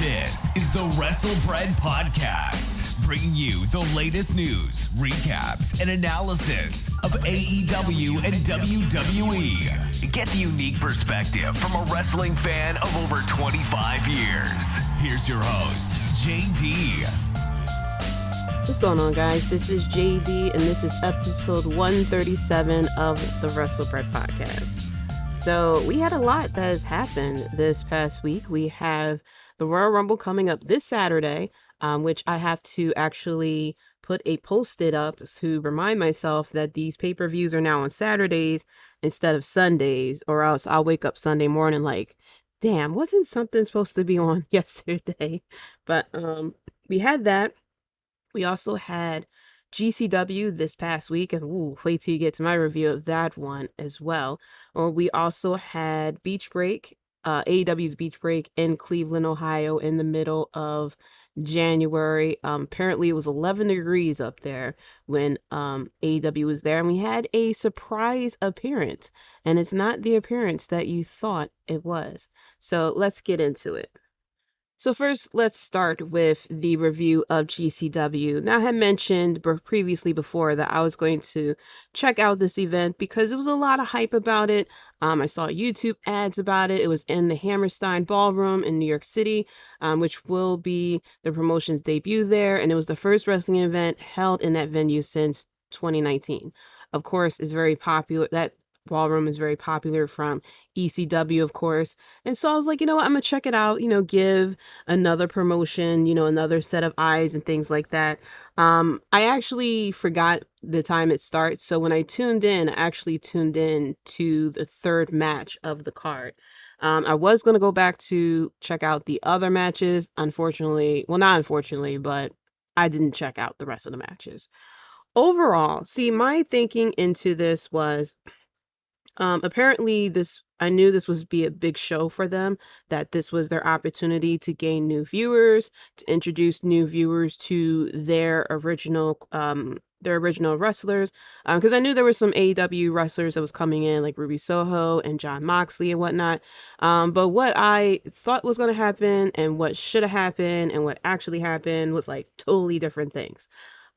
This is the WrestleBread Podcast, bringing you the latest news, recaps, and analysis of AEW and WWE. Get the unique perspective from a wrestling fan of over 25 years. Here's your host, Jaydee. What's going on, guys? This is Jaydee, and this is episode 137 of the WrestleBread Podcast. So we had a lot that has happened this past week. We have the Royal Rumble coming up this Saturday, which I have to actually put a post-it up to remind myself that these pay-per-views are now on Saturdays instead of Sundays, or else I'll wake up Sunday morning like, damn, wasn't something supposed to be on yesterday? But we had that. We also had GCW this past week, and wait till you get to my review of that one as well. Or we also had Beach Break, AEW's Beach Break in Cleveland, Ohio, in the middle of January. Apparently it was 11 degrees up there when AEW was there, and we had a surprise appearance, and it's not the appearance that you thought it was. So let's get into it. So first, let's start with the review of GCW. Now, I had mentioned previously before that I was going to check out this event because there was a lot of hype about it. I saw YouTube ads about it. It was in the Hammerstein Ballroom in New York City, which will be the promotion's debut there. And it was the first wrestling event held in that venue since 2019. Of course, it's very popular. That ballroom is very popular from ECW, of course. And so I was like, you know what, I'm gonna check it out, give another promotion, another set of eyes and things like that. I actually forgot the time it starts. So when I tuned in, I actually tuned in to the third match of the card. I was going to go back to check out the other matches. Unfortunately, well, not unfortunately, but I didn't check out the rest of the matches. Overall, see, my thinking into this was, apparently I knew this was be a big show for them, that this was their opportunity to gain new viewers, to introduce new viewers to their original wrestlers. Because I knew there were some AEW wrestlers that was coming in, like Ruby Soho and Jon Moxley and whatnot. But what I thought was going to happen and what should have happened and what actually happened was like totally different things.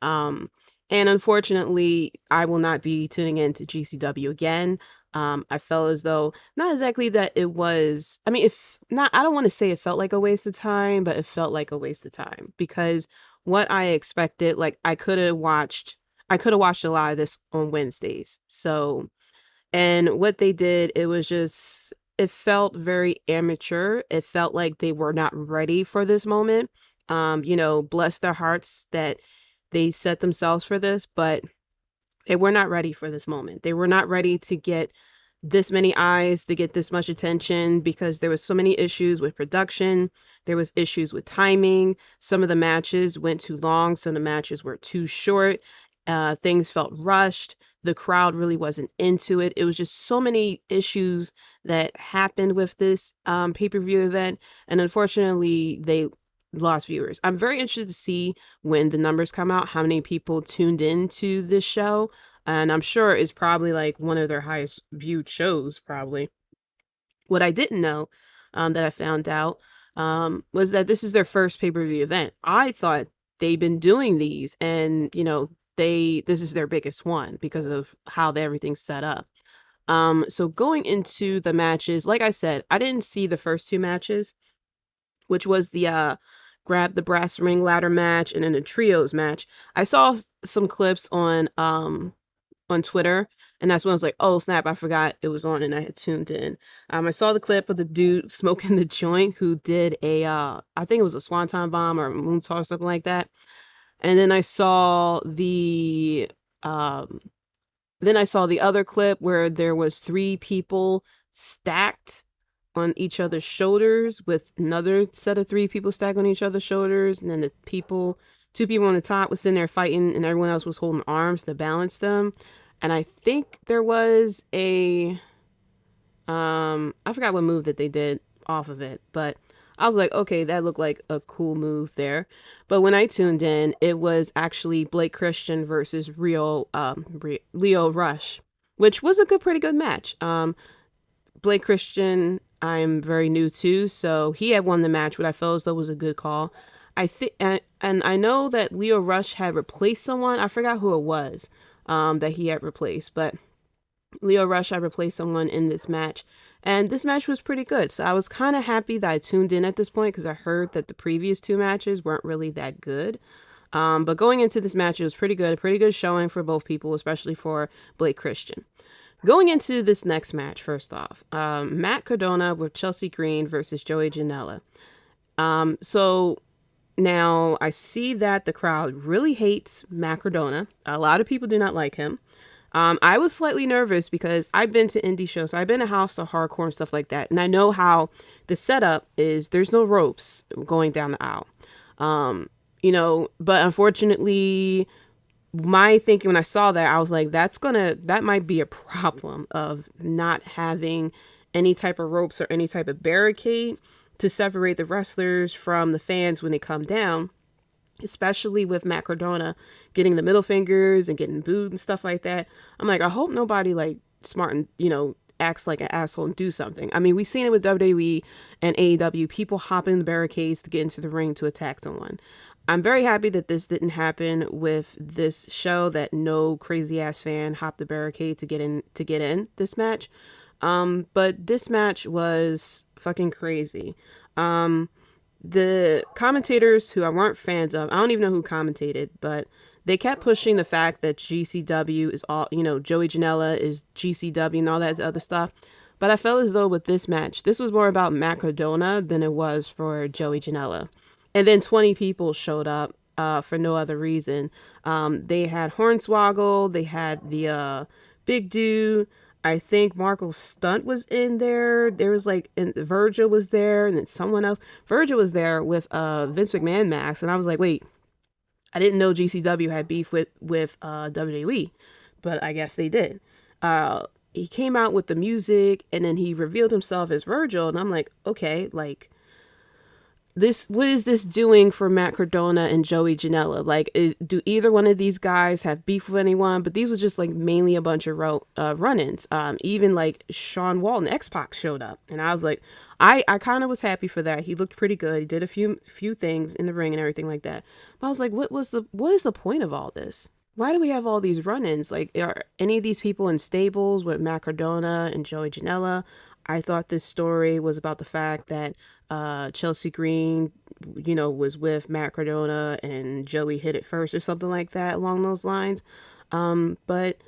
And unfortunately, I will not be tuning in to GCW again. I felt as though, not exactly that it was, I don't want to say it felt like a waste of time, but it felt like a waste of time because what I expected, like I could have watched a lot of this on Wednesdays. So, and what they did, it felt very amateur. It felt like they were not ready for this moment. Bless their hearts that they set themselves for this, but they were not ready for this moment. They were not ready to get this many eyes, to get this much attention, because there was so many issues with production. There was issues with timing. Some of the matches went too long. Some of the matches were too short. Things felt rushed. The crowd really wasn't into it. It was just so many issues that happened with this pay-per-view event. And unfortunately, they lost viewers. I'm very interested to see when the numbers come out, how many people tuned into this show. And I'm sure it's probably like one of their highest viewed shows, probably. What I didn't know, that I found out, was that this is their first pay-per-view event. I thought they've been doing these and, this is their biggest one because of how everything's set up. So going into the matches, like I said, I didn't see the first two matches, which was the grab the brass ring ladder match and then the trios match. I saw some clips on Twitter, and that's when I was like, oh snap, I forgot it was on and I had tuned in. I saw the clip of the dude smoking the joint who did I think it was a swanton bomb or a moonsault or something like that. And then I saw the other clip where there was 3 people stacked on each other's shoulders with another set of 3 people stacked on each other's shoulders, and then 2 people on the top was sitting there fighting and everyone else was holding arms to balance them. And I think there was I forgot what move that they did off of it, but I was like, okay, that looked like a cool move there. But when I tuned in, it was actually Blake Christian versus Lio Rush, which was a pretty good match. Blake Christian I'm very new to. So he had won the match, what I felt as though was a good call. I think, and I know that Lio Rush had replaced someone. I forgot who it was that he had replaced, but Lio Rush had replaced someone in this match. And this match was pretty good. So I was kind of happy that I tuned in at this point because I heard that the previous two matches weren't really that good. But going into this match, it was pretty good. A pretty good showing for both people, especially for Blake Christian. Going into this next match, first off, Matt Cardona with Chelsea Green versus Joey Janella. So now I see that the crowd really hates Matt Cardona. A lot of people do not like him. I was slightly nervous because I've been to indie shows. I've been to house to hardcore and stuff like that. And I know how the setup is there's no ropes going down the aisle. But unfortunately, my thinking when I saw that, I was like, that might be a problem of not having any type of ropes or any type of barricade to separate the wrestlers from the fans when they come down, especially with Matt Cardona getting the middle fingers and getting booed and stuff like that. I'm like, I hope nobody like smart and, acts like an asshole and do something. I mean, we've seen it with WWE and AEW, people hopping the barricades to get into the ring to attack someone. I'm very happy that this didn't happen with this show, that no crazy ass fan hopped the barricade to get in this match. But this match was fucking crazy. The commentators who I weren't fans of, I don't even know who commentated, but they kept pushing the fact that GCW is all, Joey Janella is GCW and all that other stuff. But I felt as though with this match, this was more about Matt Cardona than it was for Joey Janella. And then 20 people showed up for no other reason. They had Hornswoggle, they had the big dude. I think Marco Stunt was in there. There was and Virgil was there, and then someone else. Virgil was there with Vince McMahon mask, and I was like, wait, I didn't know GCW had beef with WWE, but I guess they did. He came out with the music, and then he revealed himself as Virgil, and I'm like, okay, what is this doing for Matt Cardona and Joey Janella? Do either one of these guys have beef with anyone? But these was just mainly a bunch of run-ins. Even Sean Walton, X-Pac showed up, and I was like, I kind of was happy for that. He looked pretty good. He did a few things in the ring and everything like that. But I was like, what is the point of all this? Why do we have all these run-ins? Are any of these people in stables with Matt Cardona and Joey Janella? I thought this story was about the fact that Chelsea Green, was with Matt Cardona and Joey hit it first or something like that along those lines. But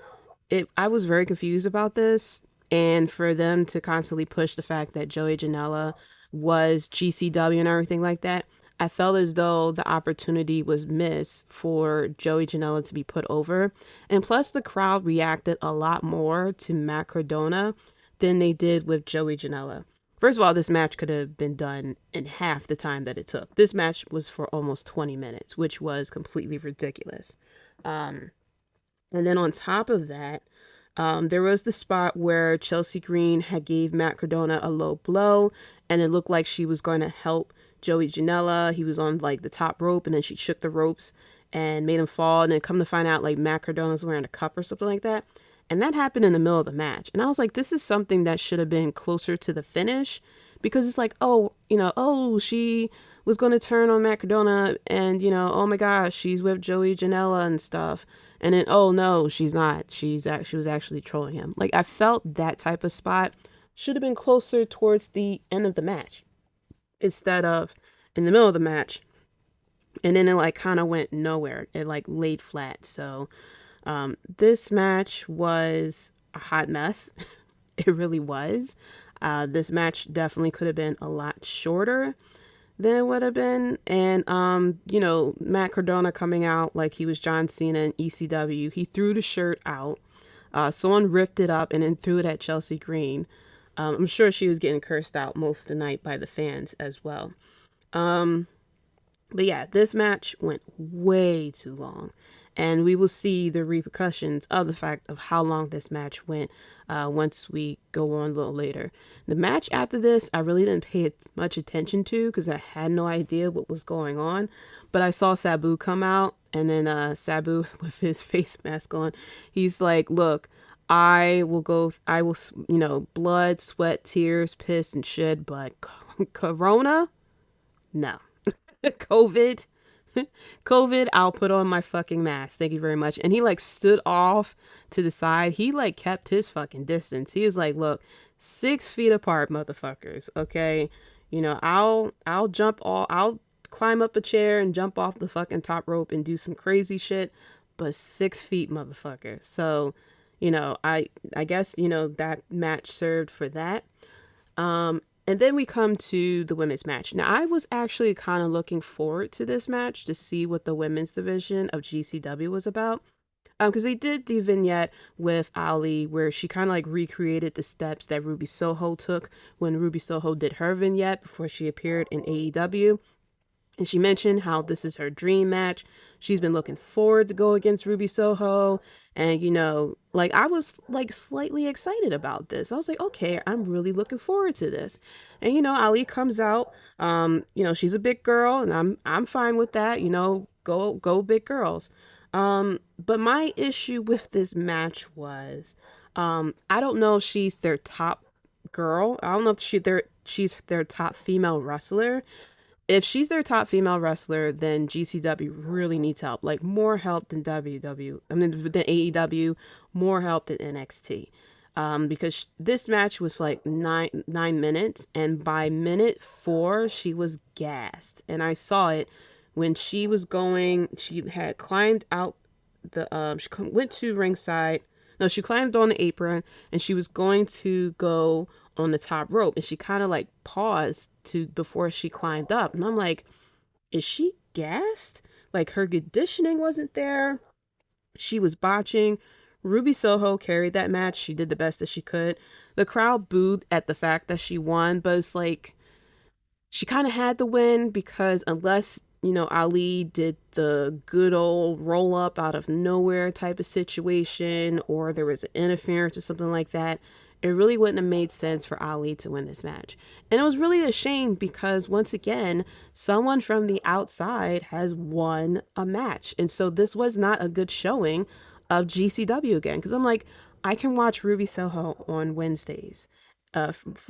I was very confused about this. And for them to constantly push the fact that Joey Janela was GCW and everything like that, I felt as though the opportunity was missed for Joey Janela to be put over. And plus the crowd reacted a lot more to Matt Cardona than they did with Joey Janela. First of all, this match could have been done in half the time that it took. This match was for almost 20 minutes, which was completely ridiculous. And then on top of that, there was the spot where Chelsea Green had gave Matt Cardona a low blow, and it looked like she was going to help Joey Janela. He was on the top rope, and then she shook the ropes and made him fall. And then come to find out, Matt Cardona's wearing a cup or something like that. And that happened in the middle of the match. And I was like, this is something that should have been closer to the finish, because it's she was going to turn on Matt Cardona and, oh my gosh, she's with Joey Janela and stuff. And then, oh no, she's not. She was actually trolling him. I felt that type of spot should have been closer towards the end of the match instead of in the middle of the match. And then it kind of went nowhere. It laid flat. So this match was a hot mess. It really was. This match definitely could have been a lot shorter than it would have been. And, Matt Cardona coming out like he was John Cena in ECW. He threw the shirt out. Someone ripped it up and then threw it at Chelsea Green. I'm sure she was getting cursed out most of the night by the fans as well. But yeah, this match went way too long. And we will see the repercussions of the fact of how long this match went once we go on a little later. The match after this, I really didn't pay much attention to because I had no idea what was going on. But I saw Sabu come out, and then Sabu with his face mask on, he's like, look, blood, sweat, tears, piss, and shit, but Corona? No. COVID? COVID, I'll put on my fucking mask. Thank you very much. And he like stood off to the side. He like kept his fucking distance. He is like, look, 6 feet apart, motherfuckers. Okay. I'll I'll climb up a chair and jump off the fucking top rope and do some crazy shit, but 6 feet, motherfucker. So, I guess, that match served for that. And then we come to the women's match. Now, I was actually kind of looking forward to this match to see what the women's division of GCW was about. Because they did the vignette with Ali where she kind of like recreated the steps that Ruby Soho took when Ruby Soho did her vignette before she appeared in AEW. And she mentioned how this is her dream match. She's been looking forward to go against Ruby Soho. And, like I was like slightly excited about this. I was like, okay, I'm really looking forward to this. And, Ali comes out. She's a big girl and I'm fine with that. Go big girls. But my issue with this match was, I don't know if she's their top girl. I don't know if she's their top female wrestler. If she's their top female wrestler, then GCW really needs help. Like more help than than AEW, more help than NXT. Because this match was for like nine minutes, and by minute 4, she was gassed, and I saw it when she was going. She had climbed out she went to ringside. No, she climbed on the apron and she was going to go on the top rope, and she kind of like paused before she climbed up, and I'm like, is she gassed? Like her conditioning wasn't there. She was botching. Ruby Soho carried that match. She did the best that she could. The crowd booed at the fact that she won, but it's like she kind of had to win because unless Ali did the good old roll up out of nowhere type of situation, or there was an interference or something like that, it really wouldn't have made sense for Ali to win this match. And it was really a shame because once again, someone from the outside has won a match. And so this was not a good showing of GCW again. Because I'm like, I can watch Ruby Soho on Wednesdays,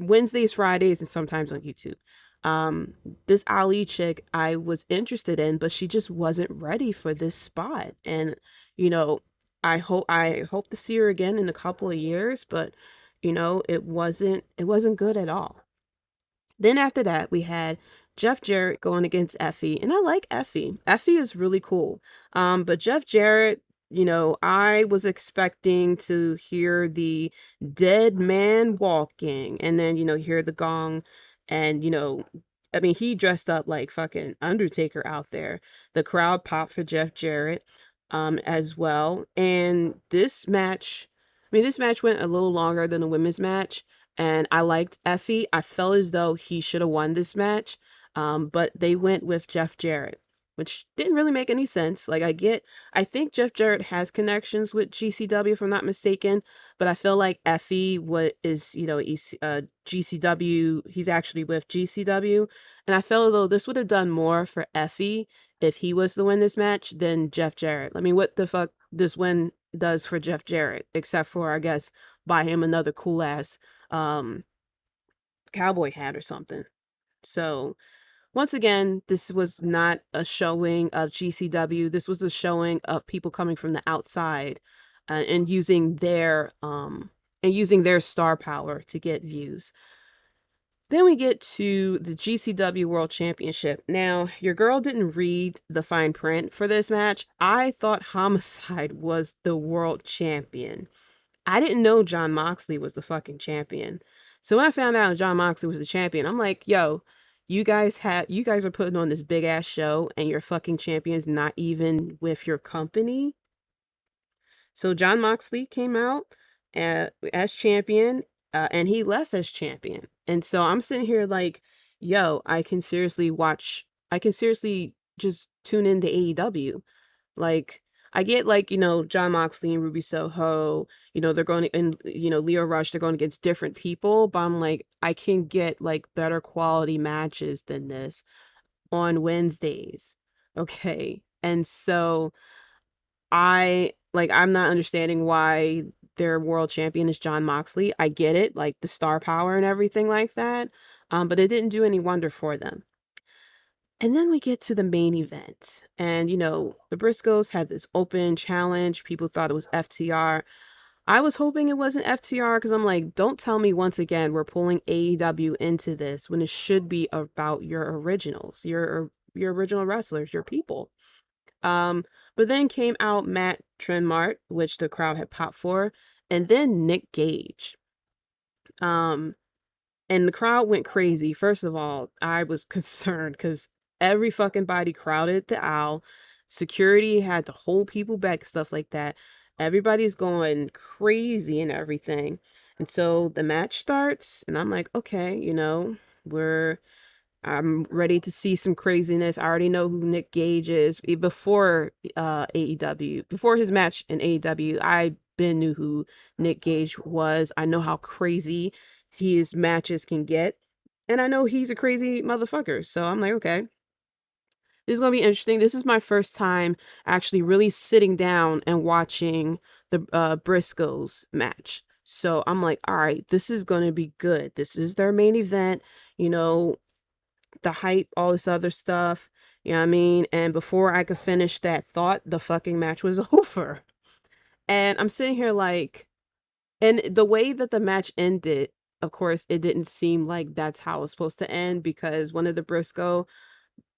Wednesdays, Fridays, and sometimes on YouTube. This Ali chick I was interested in, but she just wasn't ready for this spot. And, I hope to see her again in a couple of years, but it wasn't good at all. Then after that, we had Jeff Jarrett going against Effie, and I like Effie. Effie is really cool. But Jeff Jarrett, I was expecting to hear the dead man walking, and then hear the gong, and he dressed up like fucking Undertaker out there. The crowd popped for Jeff Jarrett, as well. And this match went a little longer than the women's match, and I liked Effie. I felt as though he should have won this match, but they went with Jeff Jarrett, which didn't really make any sense. Like I think Jeff Jarrett has connections with GCW if I'm not mistaken, but I feel like Effie GCW, he's actually with GCW, and I feel as though this would have done more for Effie if he was to win this match than Jeff Jarrett. I mean, what the fuck this win does for Jeff Jarrett, except for, I guess, buy him another cool ass cowboy hat or something. So once again, this was not a showing of GCW. This was a showing of people coming from the outside, and using their star power to get views. Then we get to the GCW World Championship. Now, your girl didn't read the fine print for this match. I thought Homicide was the world champion. I didn't know Jon Moxley was the fucking champion. So when I found out Jon Moxley was the champion, I'm like, yo, you guys are putting on this big ass show and your fucking champion's not even with your company. So Jon Moxley came out as champion, and he left as champion. And so I'm sitting here like, yo, I can seriously just tune into AEW. Like, I get like, Jon Moxley and Ruby Soho, they're going to, and, Leo Rush, they're going against different people, but I'm like, I can get like better quality matches than this on Wednesdays. Okay. And so I'm not understanding why their world champion is Jon Moxley. I get it, like the star power and everything like that. But it didn't do any wonder for them. And then we get to the main event. And, the Briscoes had this open challenge. People thought it was FTR. I was hoping it wasn't FTR because I'm like, don't tell me once again we're pulling AEW into this when it should be about your originals, your original wrestlers, your people. But then came out Matt Tremart, which the crowd had popped for, and then Nick Gage. And the crowd went crazy. First of all, I was concerned because every fucking body crowded the aisle. Security had to hold people back, stuff like that. Everybody's going crazy and everything. And so the match starts, and I'm like, okay, I'm ready to see some craziness. I already know who Nick Gage is. Before AEW, before his match in AEW, I been knew who Nick Gage was. I know how crazy his matches can get. And I know he's a crazy motherfucker. So I'm like, okay, this is going to be interesting. This is my first time actually really sitting down and watching the Briscoes match. So I'm like, all right, this is going to be good. This is their main event. The hype, all this other stuff. You know what I mean? And before I could finish that thought, the fucking match was over. And I'm sitting here like, and the way that the match ended, of course, it didn't seem like that's how it was supposed to end because one of the Briscoe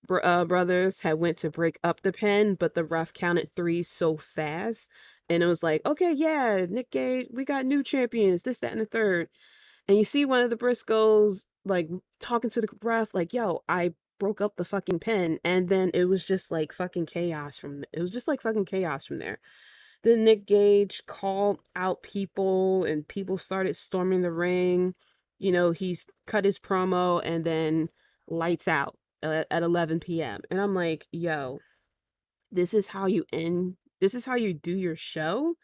brothers had went to break up the pin, but the ref counted 3 so fast. And it was like, okay, yeah, Nick Gage, we got new champions, this, that, and the third. And you see one of the Briscoes like talking to the ref, like, yo, I broke up the fucking pin. And then it was just like fucking chaos from there. Then Nick Gage called out people and people started storming the ring. He's cut his promo and then lights out at 11 p.m. And I'm like, yo, this is how you end. This is how you do your show.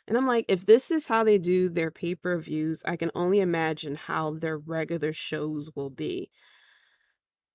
And I'm like, if this is how they do their pay-per-views, I can only imagine how their regular shows will be.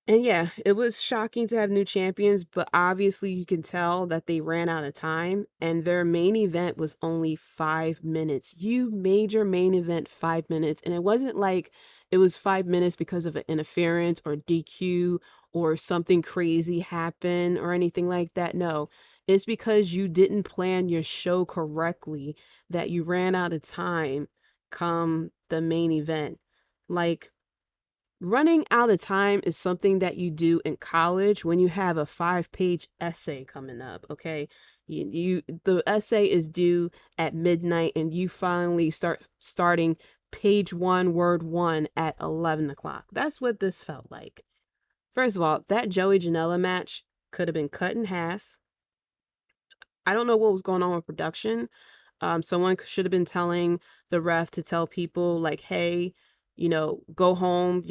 And yeah, it was shocking to have new champions, but obviously you can tell that they ran out of time and their main event was only 5 minutes. You made your main event 5 minutes, and it wasn't like it was 5 minutes because of an interference or DQ or something crazy happened or anything like that. No, it's because you didn't plan your show correctly that you ran out of time come the main event. Like, running out of time is something that you do in college when you have a 5-page essay coming up, okay? The essay is due at midnight and you finally starting page 1, word 1 at 11 o'clock. That's what this felt like. First of all, that Joey Janella match could have been cut in half. I don't know what was going on with production. Someone should have been telling the ref to tell people like, hey, go home,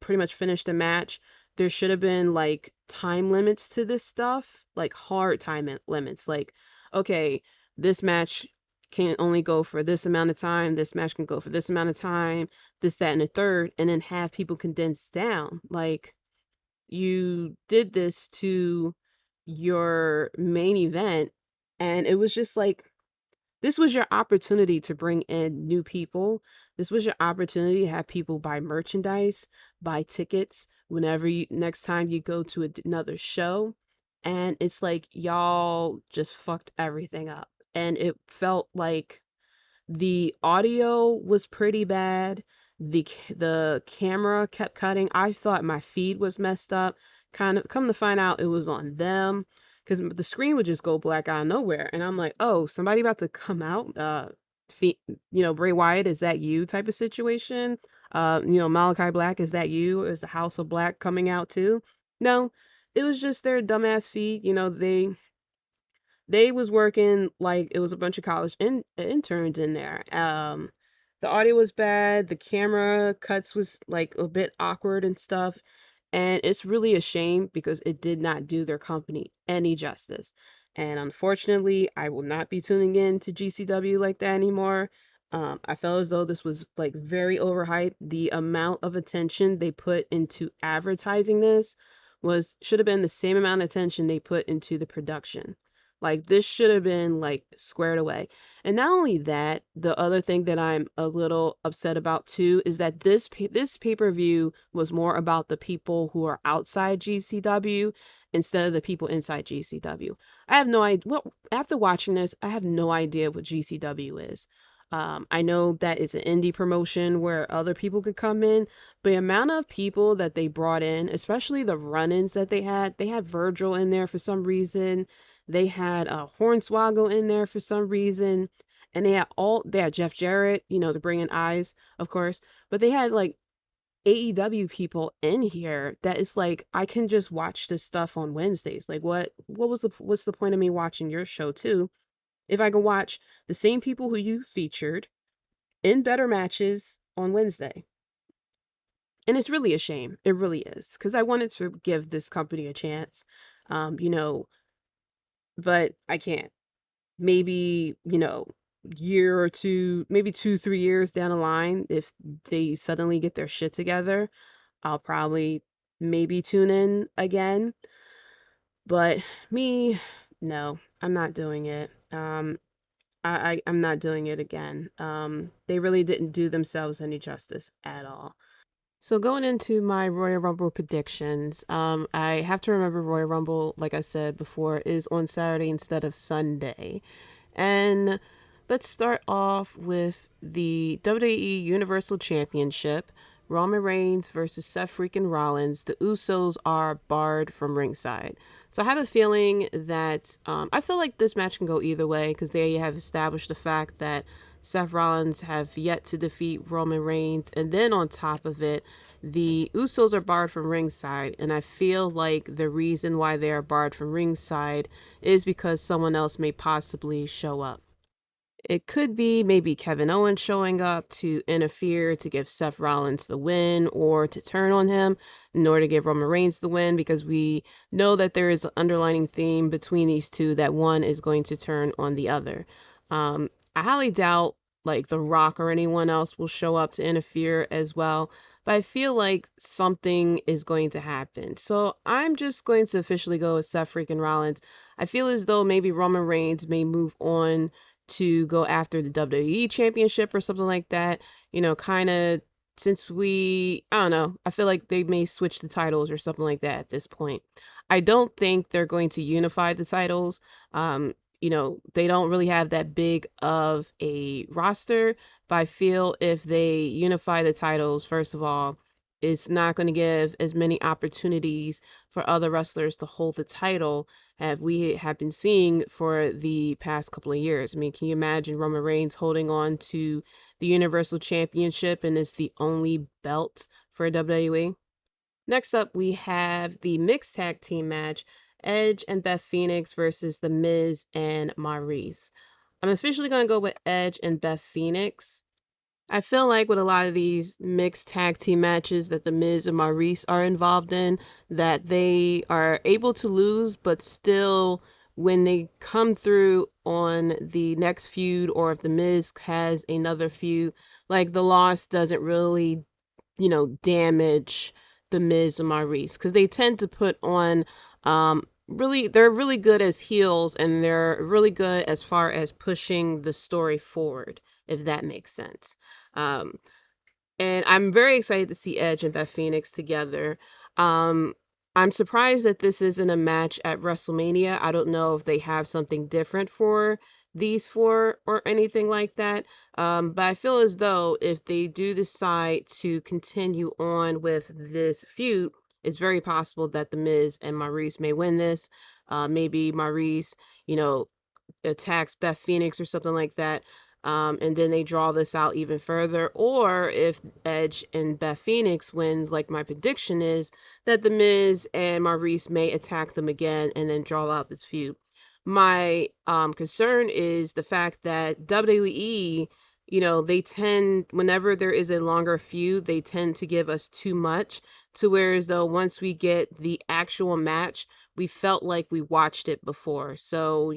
pretty much finish the match. There should have been like time limits to this stuff, like hard time limits. Like, okay, this match can only go for this amount of time. This match can go for this amount of time, this, that, and the third, and then have people condensed down. Like, you did this to your main event, and it was just like, this was your opportunity to bring in new people. This was your opportunity to have people buy merchandise, buy tickets next time you go to another show. And it's like y'all just fucked everything up. And it felt like the audio was pretty bad. The camera kept cutting. I thought my feed was messed up. Kind of come to find out it was on them because the screen would just go black out of nowhere. And I'm like, oh, somebody about to come out. Bray Wyatt, is that you type of situation? Malachi Black, is that you? Is the House of Black coming out too? No, it was just their dumbass feed. They was working like it was a bunch of college interns in there. The audio was bad. The camera cuts was like a bit awkward and stuff. And it's really a shame because it did not do their company any justice. And unfortunately, I will not be tuning in to GCW like that anymore. I felt as though this was like very overhyped. The amount of attention they put into advertising this should have been the same amount of attention they put into the production. Like, this should have been, like, squared away. And not only that, the other thing that I'm a little upset about too is that this pay-per-view was more about the people who are outside GCW instead of the people inside GCW. I have no idea. Well, after watching this, I have no idea what GCW is. I know that it's an indie promotion where other people could come in, but the amount of people that they brought in, especially the run-ins that they had Virgil in there for some reason. They had Hornswoggle in there for some reason. And they had Jeff Jarrett, to bring in eyes, of course. But they had like AEW people in here that is like, I can just watch this stuff on Wednesdays. Like what's the point of me watching your show too? If I can watch the same people who you featured in better matches on Wednesday. And it's really a shame. It really is. Because I wanted to give this company a chance. But I can't. Maybe, year or two, maybe 2-3 years down the line, if they suddenly get their shit together, I'll probably maybe tune in again. But me, no, I'm not doing it. I'm not doing it again. They really didn't do themselves any justice at all. So going into my Royal Rumble predictions, I have to remember Royal Rumble, like I said before, is on Saturday instead of Sunday. And let's start off with the WWE Universal Championship. Roman Reigns versus Seth Freakin Rollins. The Usos are barred from ringside. So I have a feeling that I feel like this match can go either way because they have established the fact that Seth Rollins have yet to defeat Roman Reigns. And then on top of it, the Usos are barred from ringside. And I feel like the reason why they are barred from ringside is because someone else may possibly show up. It could be maybe Kevin Owens showing up to interfere to give Seth Rollins the win or to turn on him in order to give Roman Reigns the win, because we know that there is an underlining theme between these two that one is going to turn on the other. I highly doubt like The Rock or anyone else will show up to interfere as well, but I feel like something is going to happen. So I'm just going to officially go with Seth freaking Rollins. I feel as though maybe Roman Reigns may move on to go after the WWE Championship or something like that. Kind of since I don't know, I feel like they may switch the titles or something like that at this point. I don't think they're going to unify the titles. They don't really have that big of a roster, but I feel if they unify the titles, first of all, it's not going to give as many opportunities for other wrestlers to hold the title as we have been seeing for the past couple of years. I mean, can you imagine Roman Reigns holding on to the Universal Championship and it's the only belt for WWE? Next up, we have the mixed tag team match, Edge and Beth Phoenix versus the Miz and Maryse. I'm officially going to go with Edge and Beth Phoenix. I feel like with a lot of these mixed tag team matches that the Miz and Maurice are involved in, that they are able to lose, but still when they come through on the next feud, or if the Miz has another feud, like the loss doesn't really, damage the Miz and Maurice, because they tend to put on, they're really good as heels, and they're really good as far as pushing the story forward, if that makes sense. And I'm very excited to see Edge and Beth Phoenix together. I'm surprised that this isn't a match at WrestleMania. I don't know if they have something different for these four or anything like that. But I feel as though if they do decide to continue on with this feud, it's very possible that the Miz and Maryse may win this. Maybe Maryse, attacks Beth Phoenix or something like that. And then they draw this out even further. Or if Edge and Beth Phoenix wins, like my prediction is, that the Miz and Maryse may attack them again and then draw out this feud. My concern is the fact that WWE, they tend, whenever there is a longer feud, they tend to give us too much, to where as though once we get the actual match, we felt like we watched it before. So,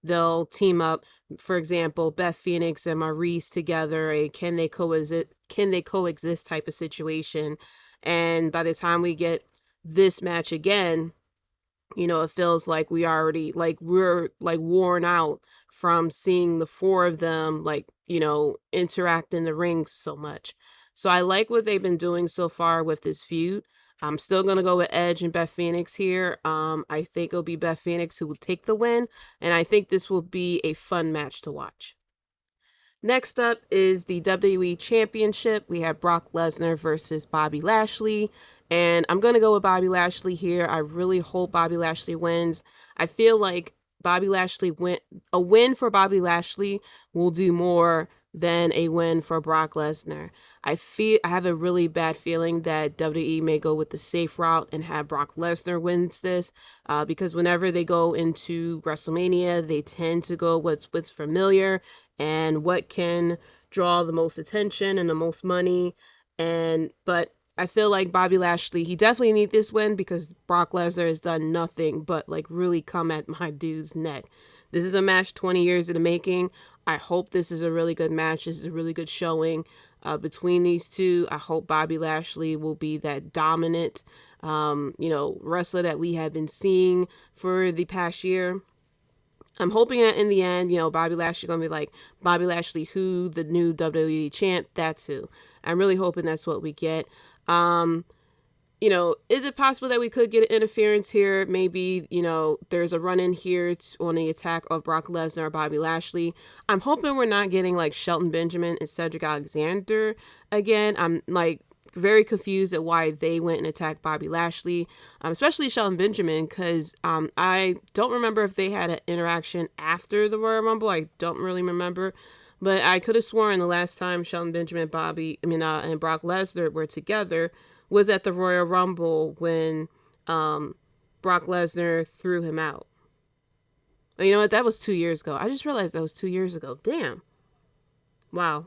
they'll team up, for example, Beth Phoenix and Maryse together, a can they coexist type of situation. And by the time we get this match again, It feels like we're like worn out from seeing the four of them, like, interact in the ring so much. So I like what they've been doing so far with this feud. I'm still going to go with Edge and Beth Phoenix here. I think it'll be Beth Phoenix who will take the win, and I think this will be a fun match to watch. Next up is the WWE Championship. We have Brock Lesnar versus Bobby Lashley. And I'm going to go with Bobby Lashley here. I really hope Bobby Lashley wins. I feel like a win for Bobby Lashley will do more than a win for Brock Lesnar. I have a really bad feeling that WWE may go with the safe route and have Brock Lesnar wins this, because whenever they go into WrestleMania, they tend to go what's familiar and what can draw the most attention and the most money. But I feel like Bobby Lashley, he definitely needs this win because Brock Lesnar has done nothing but like really come at my dude's neck. This is a match 20 years in the making. I hope this is a really good match. This is a really good showing between these two. I hope Bobby Lashley will be that dominant, wrestler that we have been seeing for the past year. I'm hoping that in the end, Bobby Lashley going to be like, Bobby Lashley who? The new WWE champ? That's who. I'm really hoping that's what we get. Is it possible that we could get interference here? Maybe, there's a run in here on the attack of Brock Lesnar or Bobby Lashley. I'm hoping we're not getting like Shelton Benjamin and Cedric Alexander again. I'm like very confused at why they went and attacked Bobby Lashley, especially Shelton Benjamin, because I don't remember if they had an interaction after the Royal Rumble. I don't really remember. But I could have sworn the last time Shelton Benjamin, and Brock Lesnar were together was at the Royal Rumble when Brock Lesnar threw him out. You know what? That was 2 years ago. I just realized that was 2 years ago. Damn. Wow.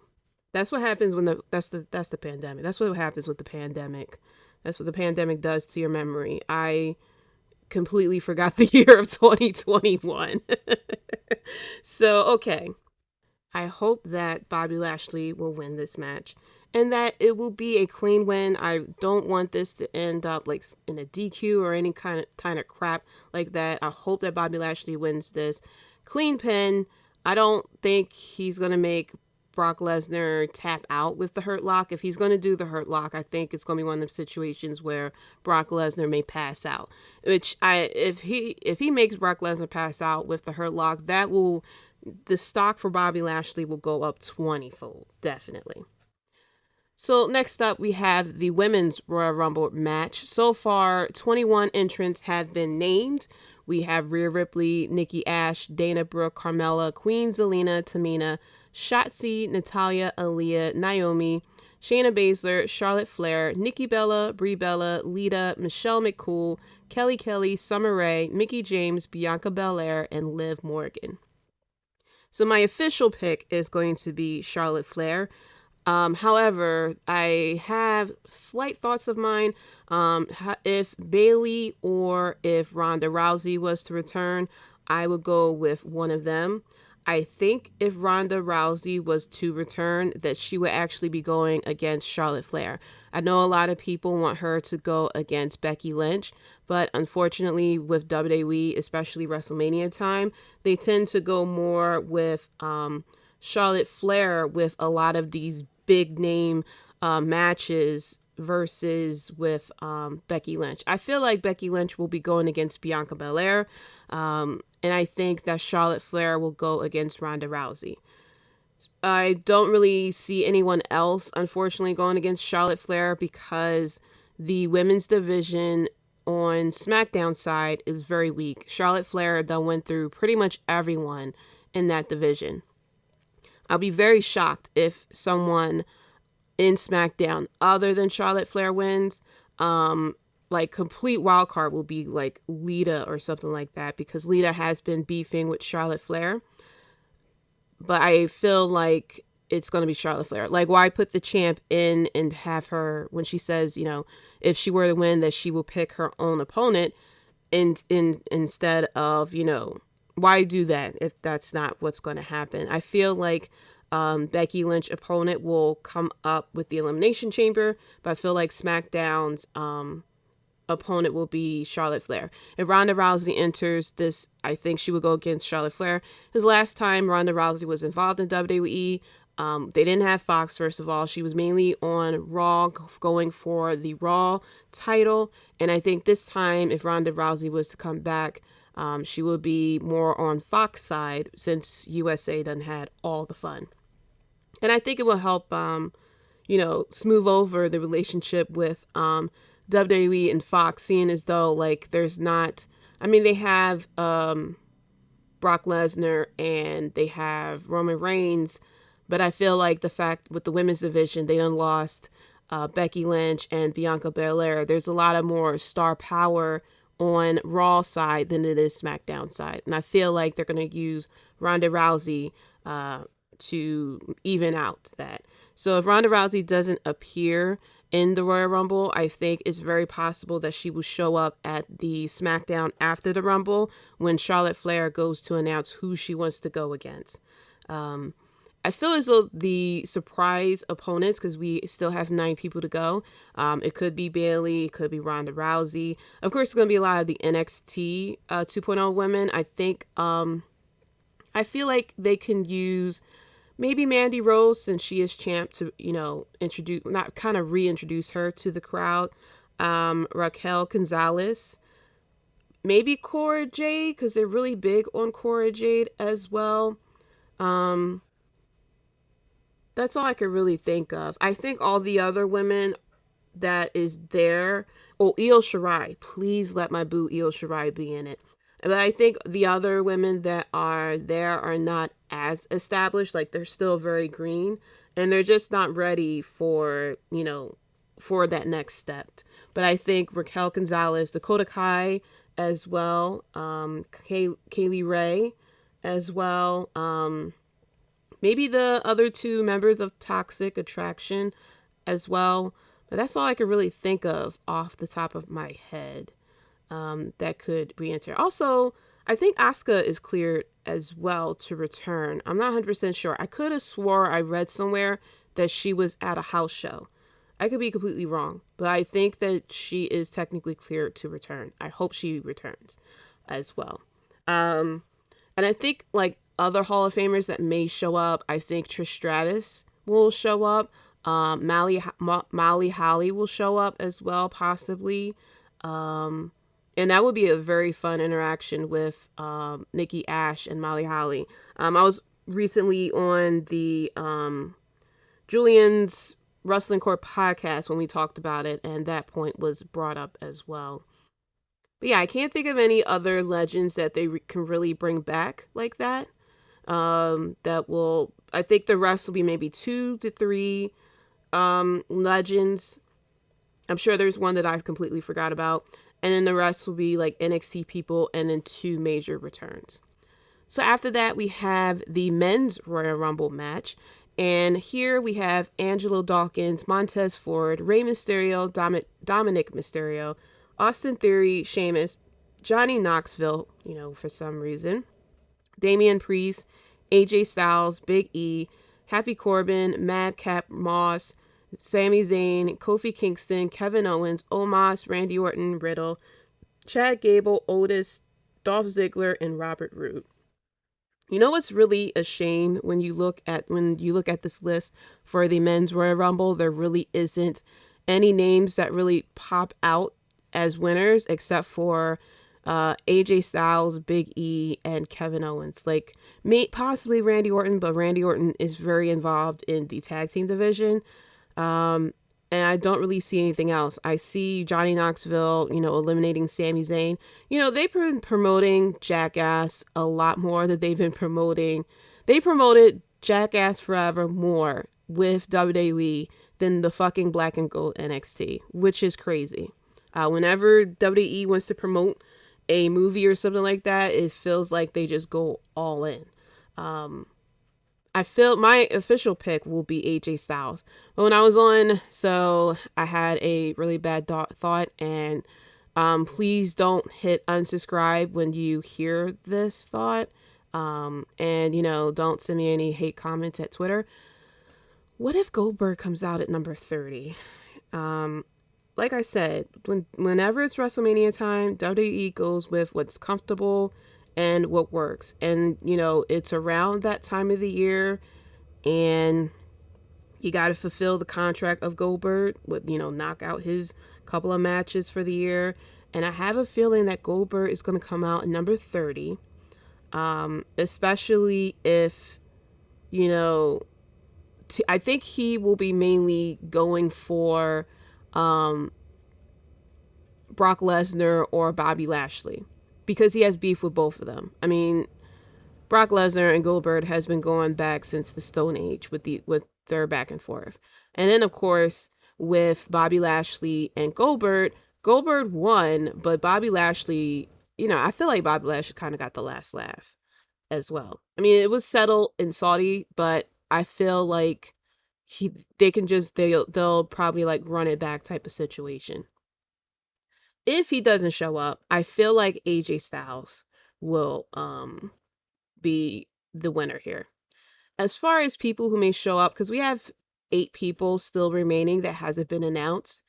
That's what happens when that's the pandemic. That's what happens with the pandemic. That's what the pandemic does to your memory. I completely forgot the year of 2021. So, okay. I hope that Bobby Lashley will win this match and that it will be a clean win. I don't want this to end up like in a DQ or any kind of crap like that. I hope that Bobby Lashley wins this. Clean pin. I don't think he's going to make Brock Lesnar tap out with the Hurt Lock. If he's going to do the Hurt Lock, I think it's going to be one of those situations where Brock Lesnar may pass out. If he makes Brock Lesnar pass out with the Hurt Lock, the stock for Bobby Lashley will go up 20-fold, definitely. So next up, we have the Women's Royal Rumble match. So far, 21 entrants have been named. We have Rhea Ripley, Nikki Ash, Dana Brooke, Carmella, Queen Zelina, Tamina, Shotzi, Natalya, Aaliyah, Naomi, Shayna Baszler, Charlotte Flair, Nikki Bella, Brie Bella, Lita, Michelle McCool, Kelly, Summer Rae, Mickie James, Bianca Belair, and Liv Morgan. So my official pick is going to be Charlotte Flair. However, I have slight thoughts of mine. If Bayley or if Ronda Rousey was to return, I would go with one of them. I think if Ronda Rousey was to return, that she would actually be going against Charlotte Flair. I know a lot of people want her to go against Becky Lynch, but unfortunately with WWE, especially WrestleMania time, they tend to go more with Charlotte Flair with a lot of these big name matches versus with Becky Lynch. I feel like Becky Lynch will be going against Bianca Belair, and I think that Charlotte Flair will go against Ronda Rousey. I don't really see anyone else, unfortunately, going against Charlotte Flair because the women's division on SmackDown side is very weak. Charlotte Flair done went through pretty much everyone in that division. I'll be very shocked if someone in SmackDown other than Charlotte Flair wins. Like complete wild card will be like Lita or something like that, because Lita has been beefing with Charlotte Flair. But I feel like it's going to be Charlotte Flair. Like, why put the champ in and have her, when she says, if she were to win, that she will pick her own opponent instead of, why do that if that's not what's going to happen? I feel like Becky Lynch opponent will come up with the Elimination Chamber, but I feel like SmackDown's opponent will be Charlotte Flair. If Ronda Rousey enters this, I think she would go against Charlotte Flair. His last time Ronda Rousey was involved in WWE, they didn't have Fox, first of all. She was mainly on Raw, going for the Raw title. And I think this time, if Ronda Rousey was to come back, she will be more on Fox side, since USA done had all the fun. And I think it will help, smooth over the relationship with WWE and Fox, seeing as though, like, there's not, they have Brock Lesnar and they have Roman Reigns, but I feel like the fact with the women's division, they done lost Becky Lynch and Bianca Belair. There's a lot of more star power on Raw side than it is SmackDown side. And I feel like they're going to use Ronda Rousey to even out that. So if Ronda Rousey doesn't appear in the Royal Rumble, I think it's very possible that she will show up at the SmackDown after the Rumble when Charlotte Flair goes to announce who she wants to go against. I feel as though the surprise opponents, because we still have 9 people to go, it could be Bayley, it could be Ronda Rousey. Of course, it's going to be a lot of the NXT 2.0 women. I think, I feel like they can use maybe Mandy Rose, since she is champ, to, reintroduce her to the crowd. Raquel Gonzalez, maybe Cora Jade, because they're really big on Cora Jade as well. That's all I could really think of. I think all the other women that is there, Io Shirai, please let my boo Io Shirai be in it. But I think the other women that are there are not as established. Like, they're still very green, and they're just not ready for that next step. But I think Raquel Gonzalez, Dakota Kai as well, Kaylee Ray as well, maybe the other 2 members of Toxic Attraction as well. But that's all I could really think of off the top of my head that could re-enter. Also, I think Asuka is cleared as well to return. I'm not 100% sure. I could have swore I read somewhere that she was at a house show. I could be completely wrong, but I think that she is technically cleared to return. I hope she returns as well. And I think, like, other Hall of Famers that may show up, I think Trish Stratus will show up. Molly Holly will show up as well, possibly. And that would be a very fun interaction with Nikki Ash and Molly Holly. I was recently on the Julian's Wrestling Court podcast when we talked about it, and that point was brought up as well. But yeah, I can't think of any other legends that they can really bring back like that. I think the rest will be maybe 2 to 3 legends. I'm sure there's one that I've completely forgot about. And then the rest will be like NXT people, and then 2 major returns. So after that, we have the men's Royal Rumble match. And here we have Angelo Dawkins, Montez Ford, Rey Mysterio, Dominic Mysterio, Austin Theory, Sheamus, Johnny Knoxville, for some reason, Damian Priest, AJ Styles, Big E, Happy Corbin, Madcap Moss, Sami Zayn, Kofi Kingston, Kevin Owens, Omos, Randy Orton, Riddle, Chad Gable, Otis, Dolph Ziggler, and Robert Roode. You know what's really a shame when you look at this list for the men's Royal Rumble? There really isn't any names that really pop out as winners except for AJ Styles, Big E, and Kevin Owens. Like, possibly Randy Orton, but Randy Orton is very involved in the tag team division. And I don't really see anything else. I see Johnny Knoxville, eliminating Sami Zayn. They've been promoting Jackass a lot more than they've been promoting. They promoted Jackass Forever more with WWE than the fucking Black and Gold NXT, which is crazy. Whenever WWE wants to promote a movie or something like that, it feels like they just go all in. I feel my official pick will be AJ Styles. But when I was on, so I had a really bad thought, and please don't hit unsubscribe when you hear this thought. And, don't send me any hate comments at Twitter. What if Goldberg comes out at number 30? like I said, whenever it's WrestleMania time, WWE goes with what's comfortable and what works. And, it's around that time of the year, and you got to fulfill the contract of Goldberg with, knock out his couple of matches for the year. And I have a feeling that Goldberg is going to come out at number 30, especially if, I think he will be mainly going for Brock Lesnar or Bobby Lashley because he has beef with both of them. I mean, Brock Lesnar and Goldberg has been going back since the Stone Age with their back and forth. And then, of course, with Bobby Lashley and Goldberg won, but Bobby Lashley, I feel like Bobby Lashley kind of got the last laugh as well. I mean, it was settled in Saudi, but I feel like they'll probably like run it back type of situation. If he doesn't show up, I feel like AJ Styles will be the winner here. As far as people who may show up, because we have 8 people still remaining that hasn't been announced,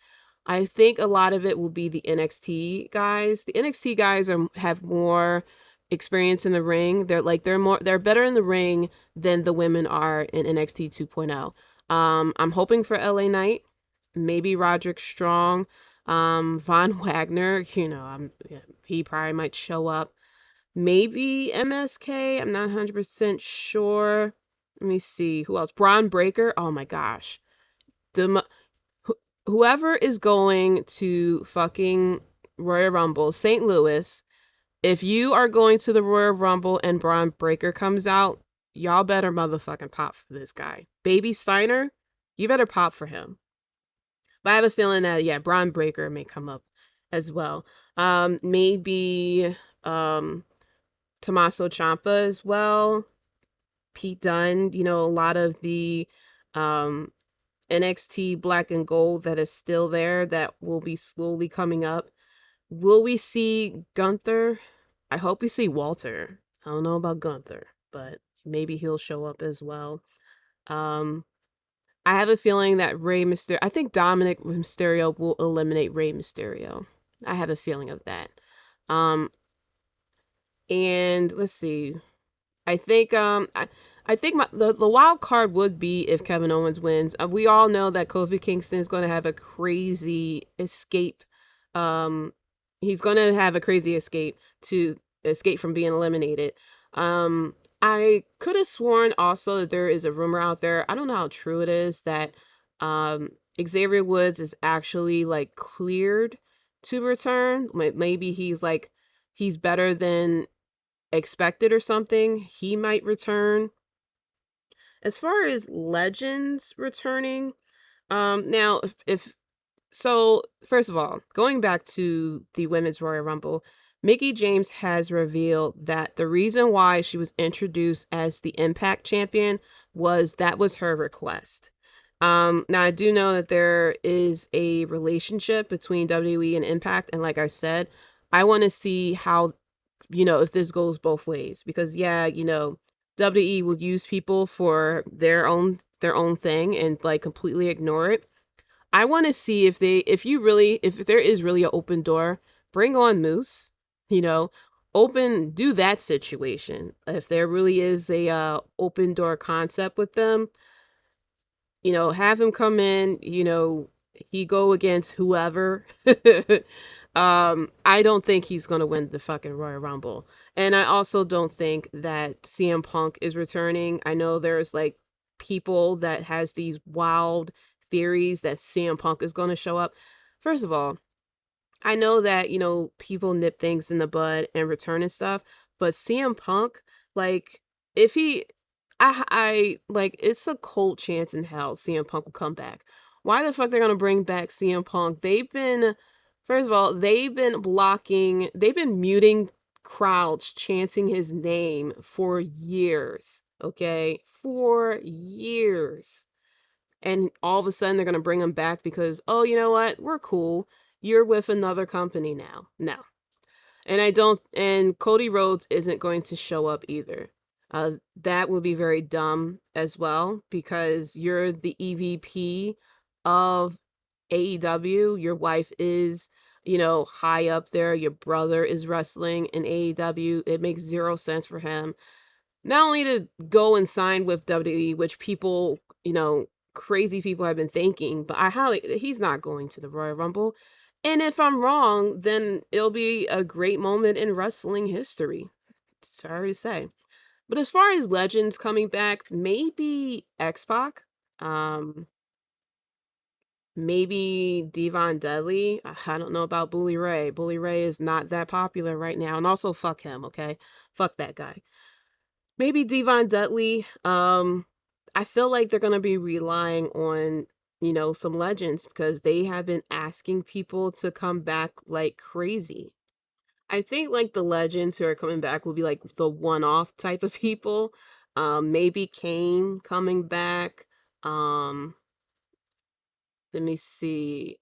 I think a lot of it will be the NXT guys. The NXT guys have more experience in the ring. They're better in the ring than the women are in NXT 2.0. I'm hoping for LA Knight, maybe Roderick Strong, Von Wagner. He probably might show up. Maybe MSK. I'm not 100% sure. Let me see who else. Braun Breaker. Oh my gosh, whoever is going to fucking Royal Rumble, St. Louis. If you are going to the Royal Rumble and Braun Breaker comes out, y'all better motherfucking pop for this guy. Baby Steiner, you better pop for him. But I have a feeling that, Braun Breaker may come up as well. Maybe Tommaso Ciampa as well. Pete Dunne, a lot of the NXT Black and Gold that is still there that will be slowly coming up. Will we see Gunther? I hope we see Walter. I don't know about Gunther, but maybe he'll show up as well. I have a feeling that I think Dominic Mysterio will eliminate Rey Mysterio. I have a feeling of that. And let's see. I think I think the wild card would be if Kevin Owens wins. We all know that Kofi Kingston is going to have a crazy escape. He's going to have a crazy escape to escape from being eliminated. I could have sworn also that there is a rumor out there. I don't know how true it is that Xavier Woods is actually like cleared to return. Maybe he's better than expected or something. He might return. As far as legends returning, now so first of all, going back to the Women's Royal Rumble, Mickie James has revealed that the reason why she was introduced as the Impact Champion was her request. Now I do know that there is a relationship between WWE and Impact, and like I said, I want to see how, if this goes both ways, because WWE will use people for their own thing and like completely ignore it. I want to see if there is really an open door, bring on Moose, do that situation. If there really is a open door concept with them, have him come in, he go against whoever. I don't think he's going to win the fucking Royal Rumble. And I also don't think that CM Punk is returning. I know there's like people that has these wild theories that CM Punk is going to show up. First of all, I know that, people nip things in the bud and return and stuff, but CM Punk, like, if he, I like, it's a cold chance in hell CM Punk will come back. Why the fuck they're going to bring back CM Punk? First of all, they've been muting crowds chanting his name for years, okay? For years. And all of a sudden they're going to bring him back because, oh, you know what? We're cool. You're with another company now. No. And Cody Rhodes isn't going to show up either. That will be very dumb as well because you're the EVP of AEW, your wife is, high up there. Your brother is wrestling in AEW. It makes zero sense for him not only to go and sign with WWE, which people, crazy people have been thinking, but he's not going to the Royal Rumble. And if I'm wrong, then it'll be a great moment in wrestling history. Sorry to say. But as far as legends coming back, maybe X-Pac, maybe Devon Dudley. I don't know about Bully Ray. Bully Ray is not that popular right now. And also fuck him, okay? Fuck that guy. Maybe Devon Dudley. I feel like they're going to be relying on, some legends because they have been asking people to come back like crazy. I think like the legends who are coming back will be like the one-off type of people. Maybe Kane coming back. Let me see.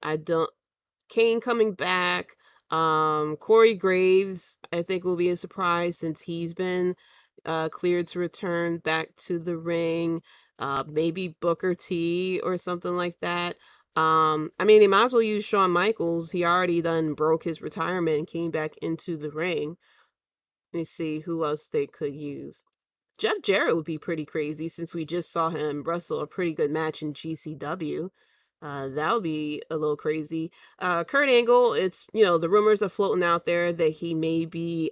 Kane coming back. Corey Graves, I think, will be a surprise since he's been cleared to return back to the ring. Maybe Booker T or something like that. They might as well use Shawn Michaels. He already done broke his retirement and came back into the ring. Let me see who else they could use. Jeff Jarrett would be pretty crazy since we just saw him wrestle a pretty good match in GCW. That would be a little crazy. Kurt Angle, it's, the rumors are floating out there that he may be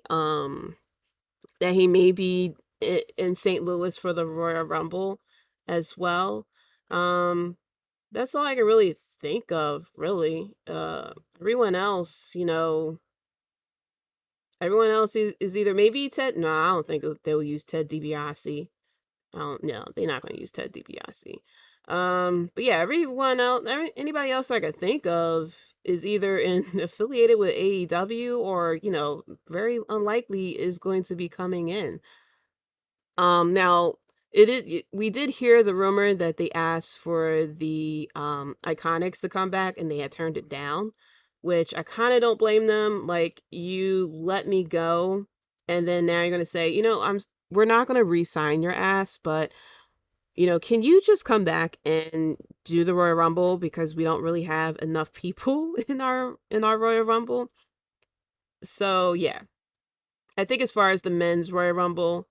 in St. Louis for the Royal Rumble as well. That's all I can really think of, really. Everyone else, everyone else is either maybe Ted. No, I don't think they'll use Ted DiBiase. I don't know. They're not going to use Ted DiBiase. But yeah, everyone else, anybody else I could think of is either affiliated with AEW or, very unlikely is going to be coming in. Now we did hear the rumor that they asked for the Iconics to come back and they had turned it down, which I kind of don't blame them. Like, you let me go and then now you're going to say, we're not going to re-sign your ass, but can you just come back and do the Royal Rumble because we don't really have enough people in our Royal Rumble? So, yeah. I think as far as the men's Royal Rumble,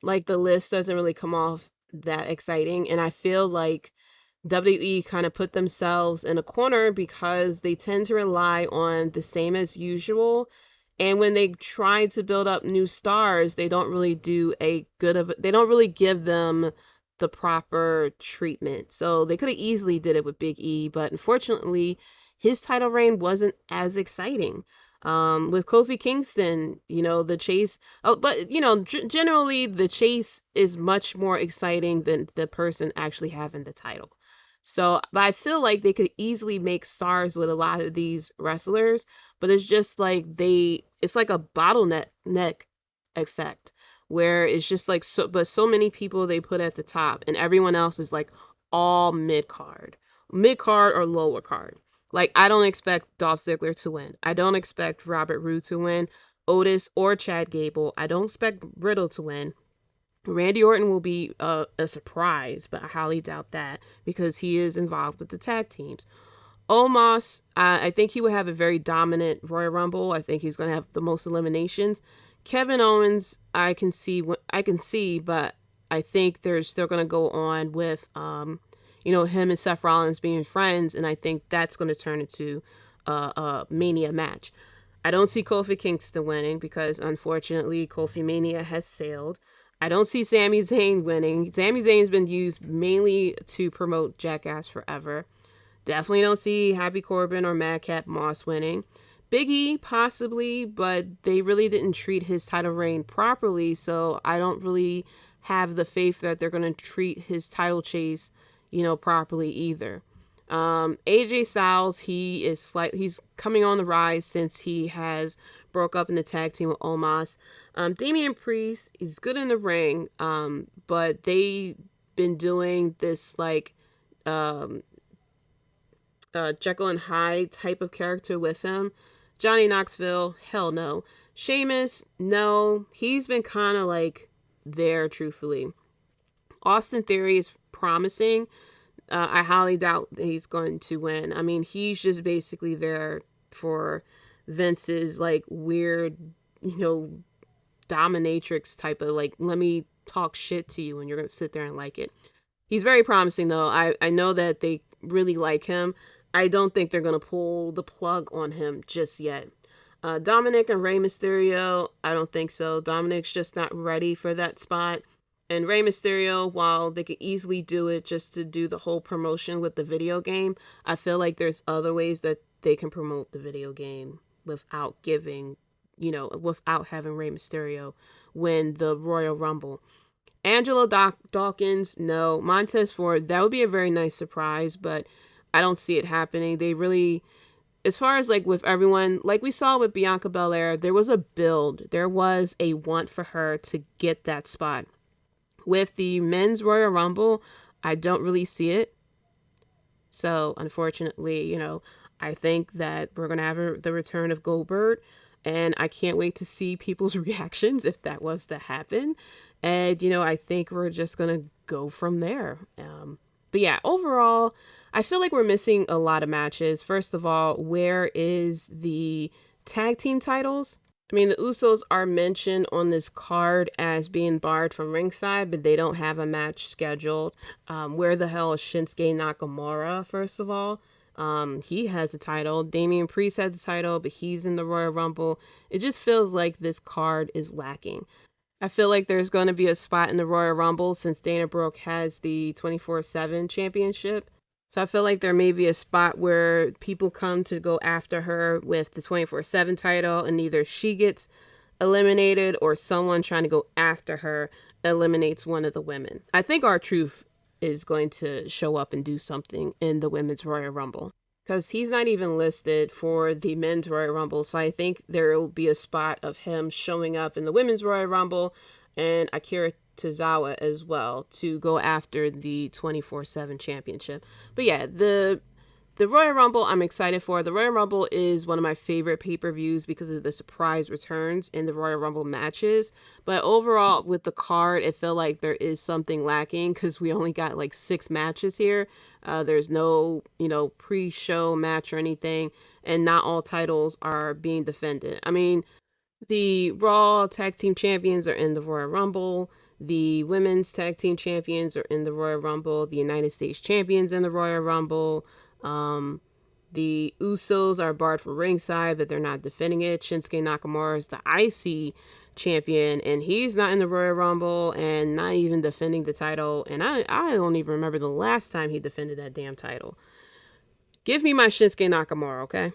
like, the list doesn't really come off that exciting. And I feel like WWE kind of put themselves in a corner because they tend to rely on the same as usual. And when they try to build up new stars, they don't really they don't really give them the proper treatment. So they could have easily did it with Big E, but unfortunately his title reign wasn't as exciting. With Kofi Kingston, the chase, but generally the chase is much more exciting than the person actually having the title. So, but I feel like they could easily make stars with a lot of these wrestlers, but it's just like it's like a bottleneck effect where it's just like so many people they put at the top and everyone else is like all mid-card or lower card. Like, I don't expect Dolph Ziggler to win. I don't expect Robert Roode to win, Otis or Chad Gable. I don't expect Riddle to win. Randy Orton will be a surprise, but I highly doubt that because he is involved with the tag teams. Omos, I think he will have a very dominant Royal Rumble. I think he's going to have the most eliminations. Kevin Owens, I can see, but I think they're still going to go on with, him and Seth Rollins being friends, and I think that's going to turn into a Mania match. I don't see Kofi Kingston winning because, unfortunately, Kofi Mania has sailed. I don't see Sami Zayn winning. Sami Zayn's been used mainly to promote Jackass Forever. Definitely don't see Happy Corbin or Madcap Moss winning. Big E, possibly, but they really didn't treat his title reign properly, so I don't really have the faith that they're going to treat his title chase, properly either. AJ Styles, he's coming on the rise since he has broke up in the tag team with Omos. Damian Priest is good in the ring, but they've been doing this like Jekyll and Hyde type of character with him. Johnny Knoxville, hell no. Sheamus, no. He's been kind of like there, truthfully. Austin Theory is promising. I highly doubt that he's going to win. I mean, he's just basically there for Vince's like weird, dominatrix type of like, let me talk shit to you and you're going to sit there and like it. He's very promising though. I know that they really like him. I don't think they're going to pull the plug on him just yet. Dominic and Rey Mysterio, I don't think so. Dominic's just not ready for that spot. And Rey Mysterio, while they could easily do it just to do the whole promotion with the video game, I feel like there's other ways that they can promote the video game without giving, without having Rey Mysterio win the Royal Rumble. Angelo Dawkins, no. Montez Ford, that would be a very nice surprise, but I don't see it happening. They really, as far as like with everyone, like we saw with Bianca Belair, there was a build. There was a want for her to get that spot. With the men's Royal Rumble, I don't really see it. So, unfortunately, I think that we're going to have the return of Goldberg. And I can't wait to see people's reactions if that was to happen. And, I think we're just going to go from there. But yeah, overall, I feel like we're missing a lot of matches. First of all, where is the tag team titles? I mean, the Usos are mentioned on this card as being barred from ringside, but they don't have a match scheduled. Where the hell is Shinsuke Nakamura, first of all? He has a title. Damian Priest has a title, but he's in the Royal Rumble. It just feels like this card is lacking. I feel like there's going to be a spot in the Royal Rumble since Dana Brooke has the 24/7 championship. So I feel like there may be a spot where people come to go after her with the 24/7 title and either she gets eliminated or someone trying to go after her eliminates one of the women. I think R-Truth is going to show up and do something in the women's Royal Rumble because he's not even listed for the men's Royal Rumble. So I think there will be a spot of him showing up in the women's Royal Rumble and Akira Tozawa as well to go after the 24/7 championship. But yeah, the Royal Rumble I'm excited for. The Royal Rumble is one of my favorite pay-per-views because of the surprise returns in the Royal Rumble matches. But overall with the card, it felt like there is something lacking because we only got like 6 matches here. There's no, pre-show match or anything, and not all titles are being defended. I mean, the Raw Tag Team Champions are in the Royal Rumble. The Women's Tag Team Champions are in the Royal Rumble. The United States Champions in the Royal Rumble. The Usos are barred from ringside, but they're not defending it. Shinsuke Nakamura is the IC champion, and he's not in the Royal Rumble and not even defending the title. And I don't even remember the last time he defended that damn title. Give me my Shinsuke Nakamura, okay?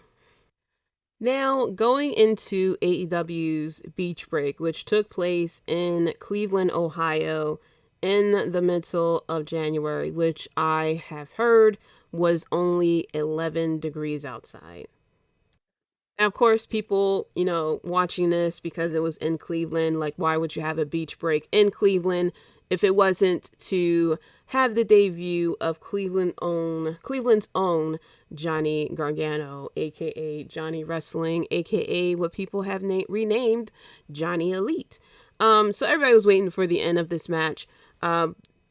Now, going into AEW's Beach Break, which took place in Cleveland, Ohio, in the middle of January, which I have heard was only 11 degrees outside. Now, of course, people, watching this because it was in Cleveland, like, why would you have a beach break in Cleveland if it wasn't to have the debut of Cleveland's own Johnny Gargano, aka Johnny Wrestling, aka what people have renamed Johnny Elite. So everybody was waiting for the end of this match.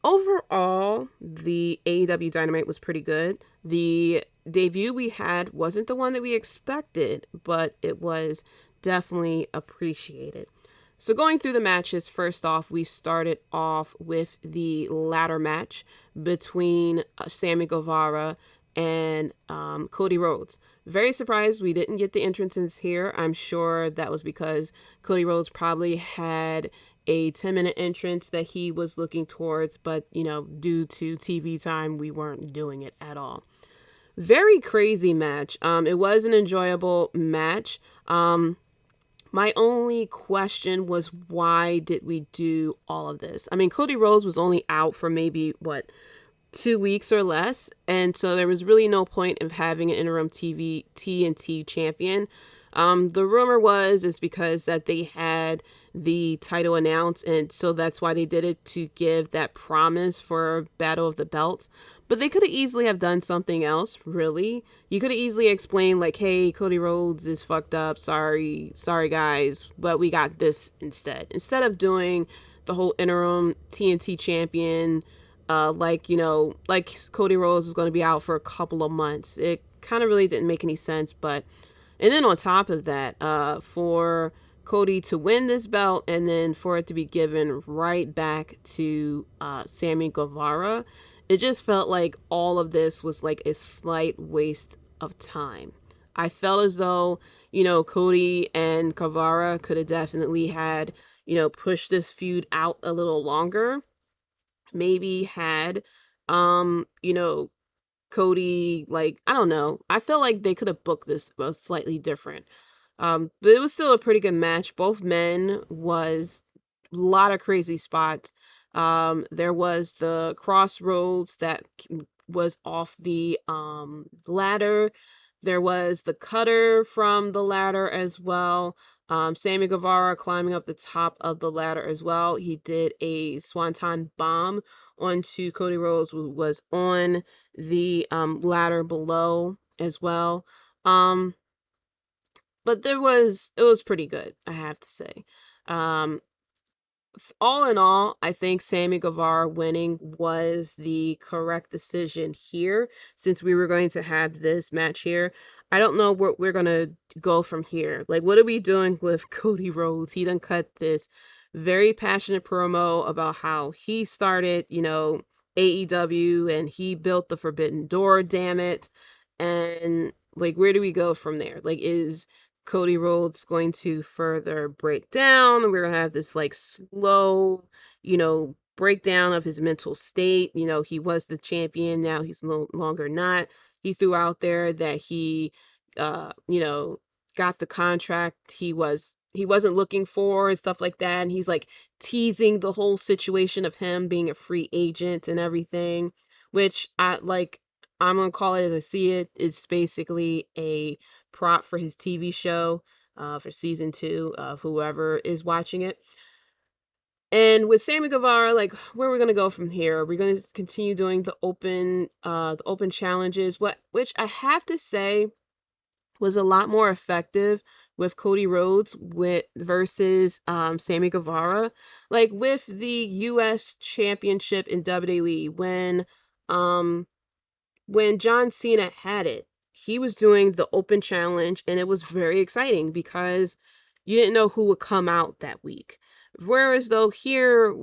Overall, the AEW Dynamite was pretty good. The debut we had wasn't the one that we expected, but it was definitely appreciated. So going through the matches, first off, we started off with the ladder match between Sammy Guevara and Cody Rhodes. Very surprised we didn't get the entrances here. I'm sure that was because Cody Rhodes probably had a 10-minute entrance that he was looking towards, but, due to TV time, we weren't doing it at all. Very crazy match. It was an enjoyable match. My only question was, why did we do all of this? I mean, Cody Rhodes was only out for maybe, 2 weeks or less. And so there was really no point of having an interim TNT champion. The rumor is because that they had the title announced, and so that's why they did it, to give that promise for Battle of the Belts. But they could have easily have done something else, really. You could have easily explained, like, hey, Cody Rhodes is fucked up, sorry guys, but we got this instead. Instead of doing the whole interim TNT champion like Cody Rhodes is going to be out for a couple of months. It kind of really didn't make any sense. But and then on top of that, for Cody to win this belt and then for it to be given right back to Sammy Guevara, it just felt like all of this was like a slight waste of time. I felt as though, Cody and Guevara could have definitely had, pushed this feud out a little longer. Maybe had, Cody, like, I don't know. I feel like they could have booked this slightly different. But it was still a pretty good match. Both men was a lot of crazy spots. There was the crossroads that was off the ladder. There was the cutter from the ladder as well. Sammy Guevara climbing up the top of the ladder as well. He did a swanton bomb onto Cody Rhodes, who was on the ladder below as well. But it was pretty good, I have to say. All in all, I think Sammy Guevara winning was the correct decision here, since we were going to have this match here. I don't know where we're going to go from here. Like, what are we doing with Cody Rhodes? He done cut this very passionate promo about how he started, AEW, and he built the Forbidden Door, damn it. And, like, where do we go from there? Like, is Cody Rhodes going to further break down? We're going to have this like slow, breakdown of his mental state. He was the champion. Now he's no longer not. He threw out there that he, got the contract he wasn't looking for and stuff like that. And he's like teasing the whole situation of him being a free agent and everything, which I'm going to call it as I see it. It's basically a prop for his TV show for season 2 of whoever is watching it. And with Sammy Guevara, like, where are we going to go from here? We're going to continue doing the open challenges, which I have to say was a lot more effective with Cody Rhodes versus Sammy Guevara. Like, with the U.S. Championship in WWE, when John Cena had it, he was doing the open challenge, and it was very exciting because you didn't know who would come out that week. Whereas though here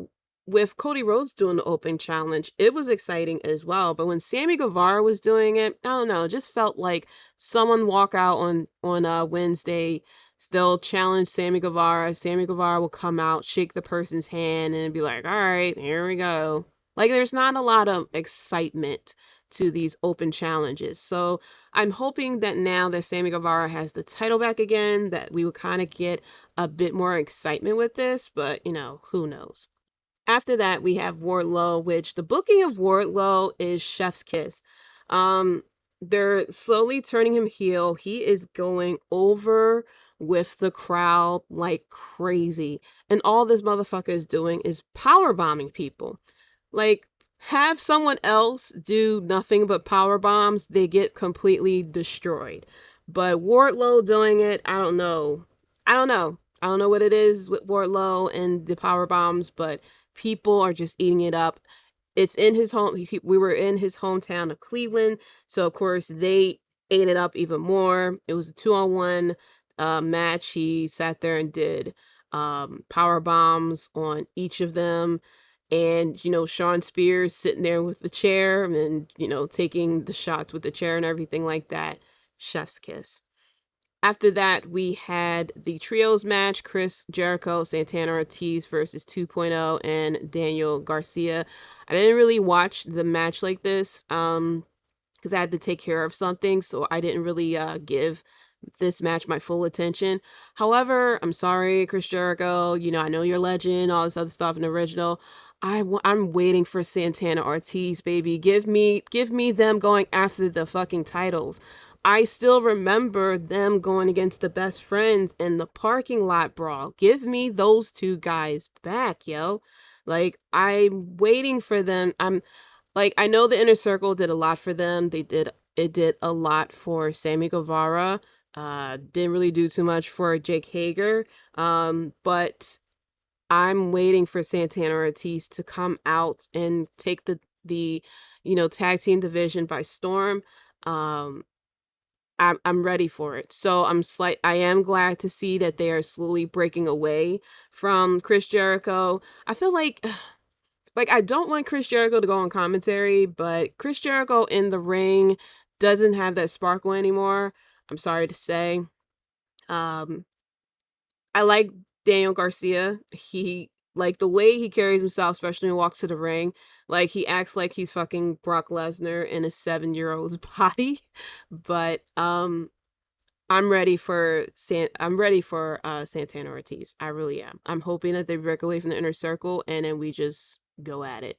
with Cody Rhodes doing the open challenge, it was exciting as well. But when Sammy Guevara was doing it, I don't know, it just felt like someone walk out on Wednesday, they'll challenge Sammy Guevara. Sammy Guevara will come out, shake the person's hand, and be like, all right, here we go. Like, there's not a lot of excitement to these open challenges. So I'm hoping that now that Sammy Guevara has the title back again, that we will kind of get a bit more excitement with this, but who knows. After that, we have Wardlow, which the booking of Wardlow is chef's kiss. They're slowly turning him heel. He is going over with the crowd like crazy. And all this motherfucker is doing is power bombing people. Like, have someone else do nothing but power bombs, they get completely destroyed. But Wardlow doing it, I don't know what it is with Wardlow and the power bombs, but people are just eating it up. It's in his home. We were in his hometown of Cleveland, so of course they ate it up even more. It was a 2-on-1 match. He sat there and did power bombs on each of them. And, Sean Spears sitting there with the chair and, taking the shots with the chair and everything like that. Chef's kiss. After that, we had the trios match, Chris Jericho, Santana Ortiz versus 2.0 and Daniel Garcia. I didn't really watch the match like this because I had to take care of something, so I didn't really give this match my full attention. However, I'm sorry, Chris Jericho, I know you're a legend, all this other stuff in the original. I'm waiting for Santana Ortiz, baby. Give me them going after the fucking titles. I still remember them going against the Best Friends in the parking lot brawl. Give me those two guys back, yo. Like, I'm waiting for them. I know the Inner Circle did a lot for them. It did a lot for Sammy Guevara. Didn't really do too much for Jake Hager. But I'm waiting for Santana Ortiz to come out and take the the, tag team division by storm. I'm ready for it. So I am glad to see that they are slowly breaking away from Chris Jericho. I feel like I don't want Chris Jericho to go on commentary, but Chris Jericho in the ring doesn't have that sparkle anymore. I'm sorry to say. I like Daniel Garcia. He, like, the way he carries himself, especially when he walks to the ring, like, he acts like he's fucking Brock Lesnar in a 7-year-old's body. But I'm ready for Santana Ortiz. I really am. I'm hoping that they break away from the inner circle and then we just go at it.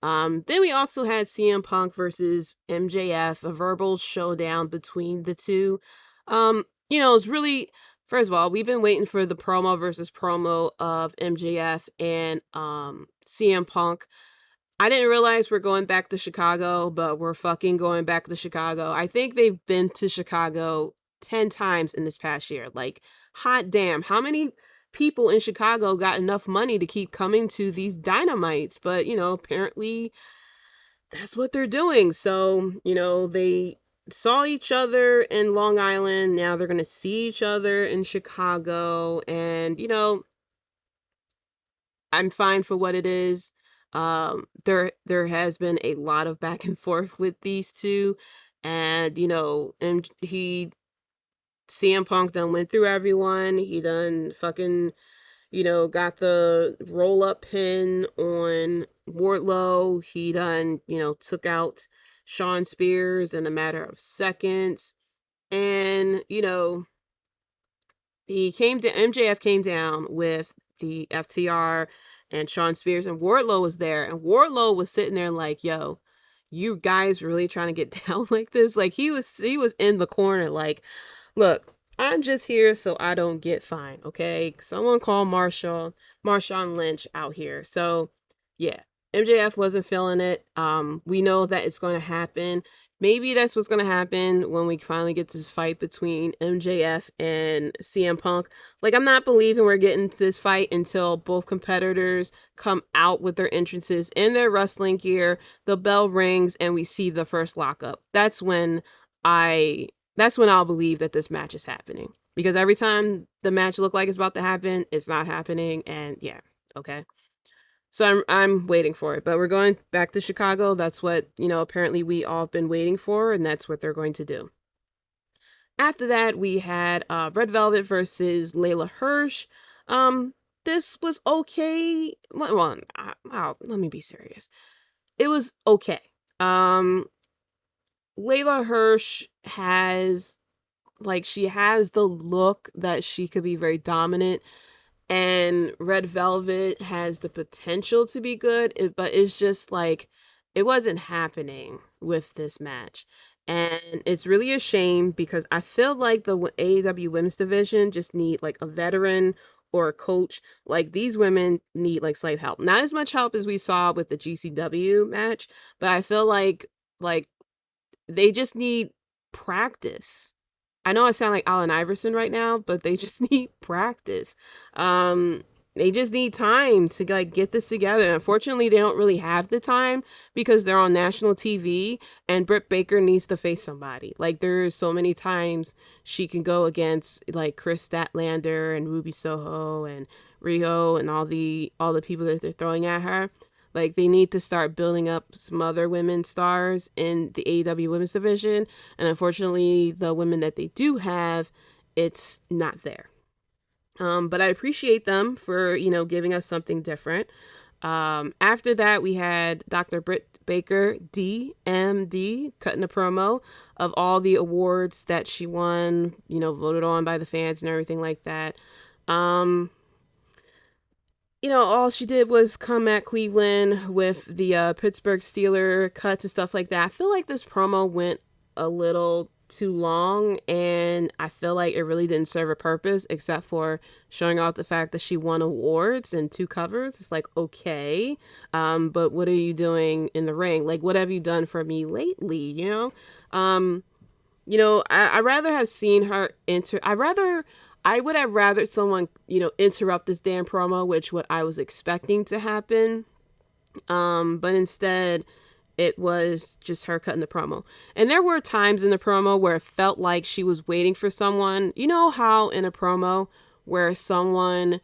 Then we also had CM Punk versus MJF, a verbal showdown between the two. It's really, first of all, we've been waiting for the promo versus promo of MJF and CM Punk. I didn't realize we're going back to Chicago, but we're fucking going back to Chicago. I think they've been to Chicago 10 times in this past year. Like, hot damn, how many people in Chicago got enough money to keep coming to these dynamites? But, apparently that's what they're doing. So, they saw each other in Long Island. Now they're going to see each other in Chicago. And, I'm fine for what it is. There has been a lot of back and forth with these two. And, and CM Punk done went through everyone. He done fucking, got the roll-up pin on Wardlow. He done, took out Shawn Spears in a matter of seconds. And, MJF came down with the FTR and Shawn Spears, and Wardlow was there. And Wardlow was sitting there like, yo, you guys really trying to get down like this? Like, he was in the corner like, look, I'm just here so I don't get fined, okay? Someone call Marshawn Lynch out here. So, yeah, MJF wasn't feeling it. We know that it's going to happen. Maybe that's what's going to happen when we finally get this fight between MJF and CM Punk. Like, I'm not believing we're getting to this fight until both competitors come out with their entrances in their wrestling gear, the bell rings, and we see the first lockup. That's when I'll believe that this match is happening. Because every time the match looked like it's about to happen, it's not happening. And yeah, okay. So I'm waiting for it. But we're going back to Chicago. That's what, apparently we all have been waiting for. And that's what they're going to do. After that, we had Red Velvet versus Layla Hirsch. This was okay. Well, let me be serious. It was okay. Layla Hirsch she has the look that she could be very dominant, and Red Velvet has the potential to be good, but it's just like, it wasn't happening with this match. And it's really a shame because I feel like the AEW women's division just need like a veteran or a coach. Like, these women need like slight help. Not as much help as we saw with the GCW match, but I feel like they just need practice. I know I sound like Allen Iverson right now, but they just need practice. They just need time to get this together. Unfortunately, they don't really have the time because they're on national TV, and Britt Baker needs to face somebody. Like, there's so many times she can go against like Chris Statlander and Ruby Soho and Riho and all the people that they're throwing at her. Like, they need to start building up some other women stars in the AEW women's division. And unfortunately, the women that they do have, it's not there. But I appreciate them for, giving us something different. After that, we had Dr. Britt Baker, DMD, cutting a promo of all the awards that she won, voted on by the fans and everything like that. All she did was come at Cleveland with the Pittsburgh Steelers cuts and stuff like that. I feel like this promo went a little too long, and I feel like it really didn't serve a purpose except for showing off the fact that she won awards and 2 covers. It's like, okay, but what are you doing in the ring? Like, what have you done for me lately? I rather have seen her I would have rather someone, interrupt this damn promo, which what I was expecting to happen. But instead, It was just her cutting the promo. And there were times in the promo where it felt like she was waiting for someone. You know how in a promo where someone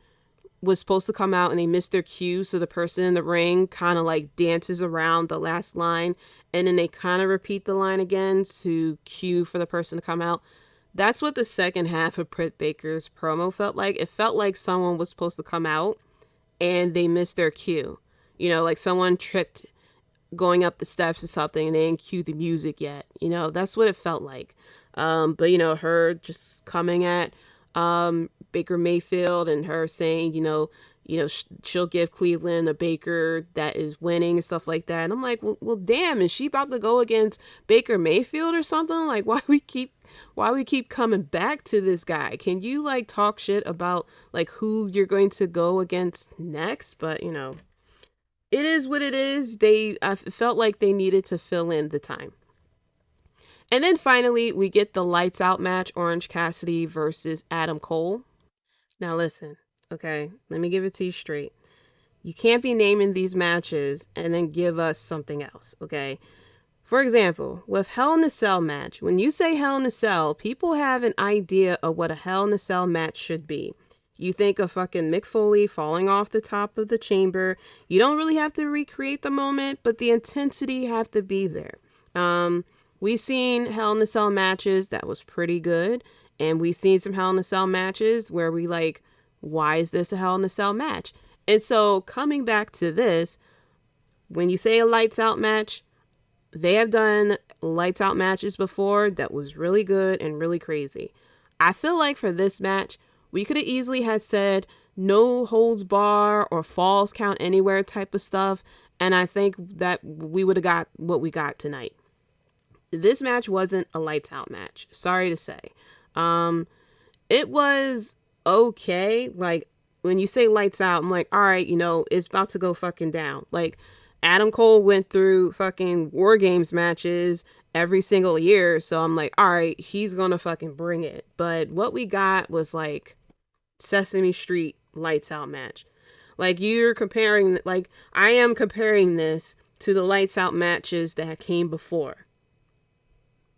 was supposed to come out and they missed their cue, so the person in the ring kind of like dances around the last line and then they kind of repeat the line again to cue for the person to come out. That's what the second half of Britt Baker's promo felt like. It felt like someone was supposed to come out and they missed their cue. You know, like someone tripped going up the steps or something and they didn't cue the music yet. You know, that's what it felt like. But, you know, her just coming at Baker Mayfield and her saying, she'll give Cleveland a Baker that is winning and stuff like that. And I'm like, well, damn, is she about to go against Baker Mayfield or something? Like, why we keep coming back to this guy? Can you like talk shit about like who you're going to go against next? But, you know, it is what it is. I felt like they needed to fill in the time. And then finally, we get the lights out match, Orange Cassidy versus Adam Cole. Now listen, okay, let me give it to you straight. You can't be naming these matches and then give us something else, okay? For example, with Hell in a Cell match, when you say Hell in a Cell, people have an idea of what a Hell in a Cell match should be. You think of fucking Mick Foley falling off the top of the chamber. You don't really have to recreate the moment, but the intensity have to be there. We've seen Hell in a Cell matches that was pretty good. And we've seen some Hell in a Cell matches where we like, why is this a Hell in a Cell match? And so coming back to this, when you say a lights out match, they have done lights out matches before that was really good and really crazy. I feel like for this match, we could have easily had said no holds bar or falls count anywhere type of stuff. And I think that we would have got what we got tonight. This match wasn't a lights out match. Sorry to say. It was okay. Like when you say lights out, I'm like, all right, you know, it's about to go fucking down. Like Adam Cole went through fucking War Games matches every single year. So I'm like, all right, he's going to fucking bring it. But what we got was like Sesame Street lights out match. Like you're comparing, like I am comparing this to the lights out matches that came before.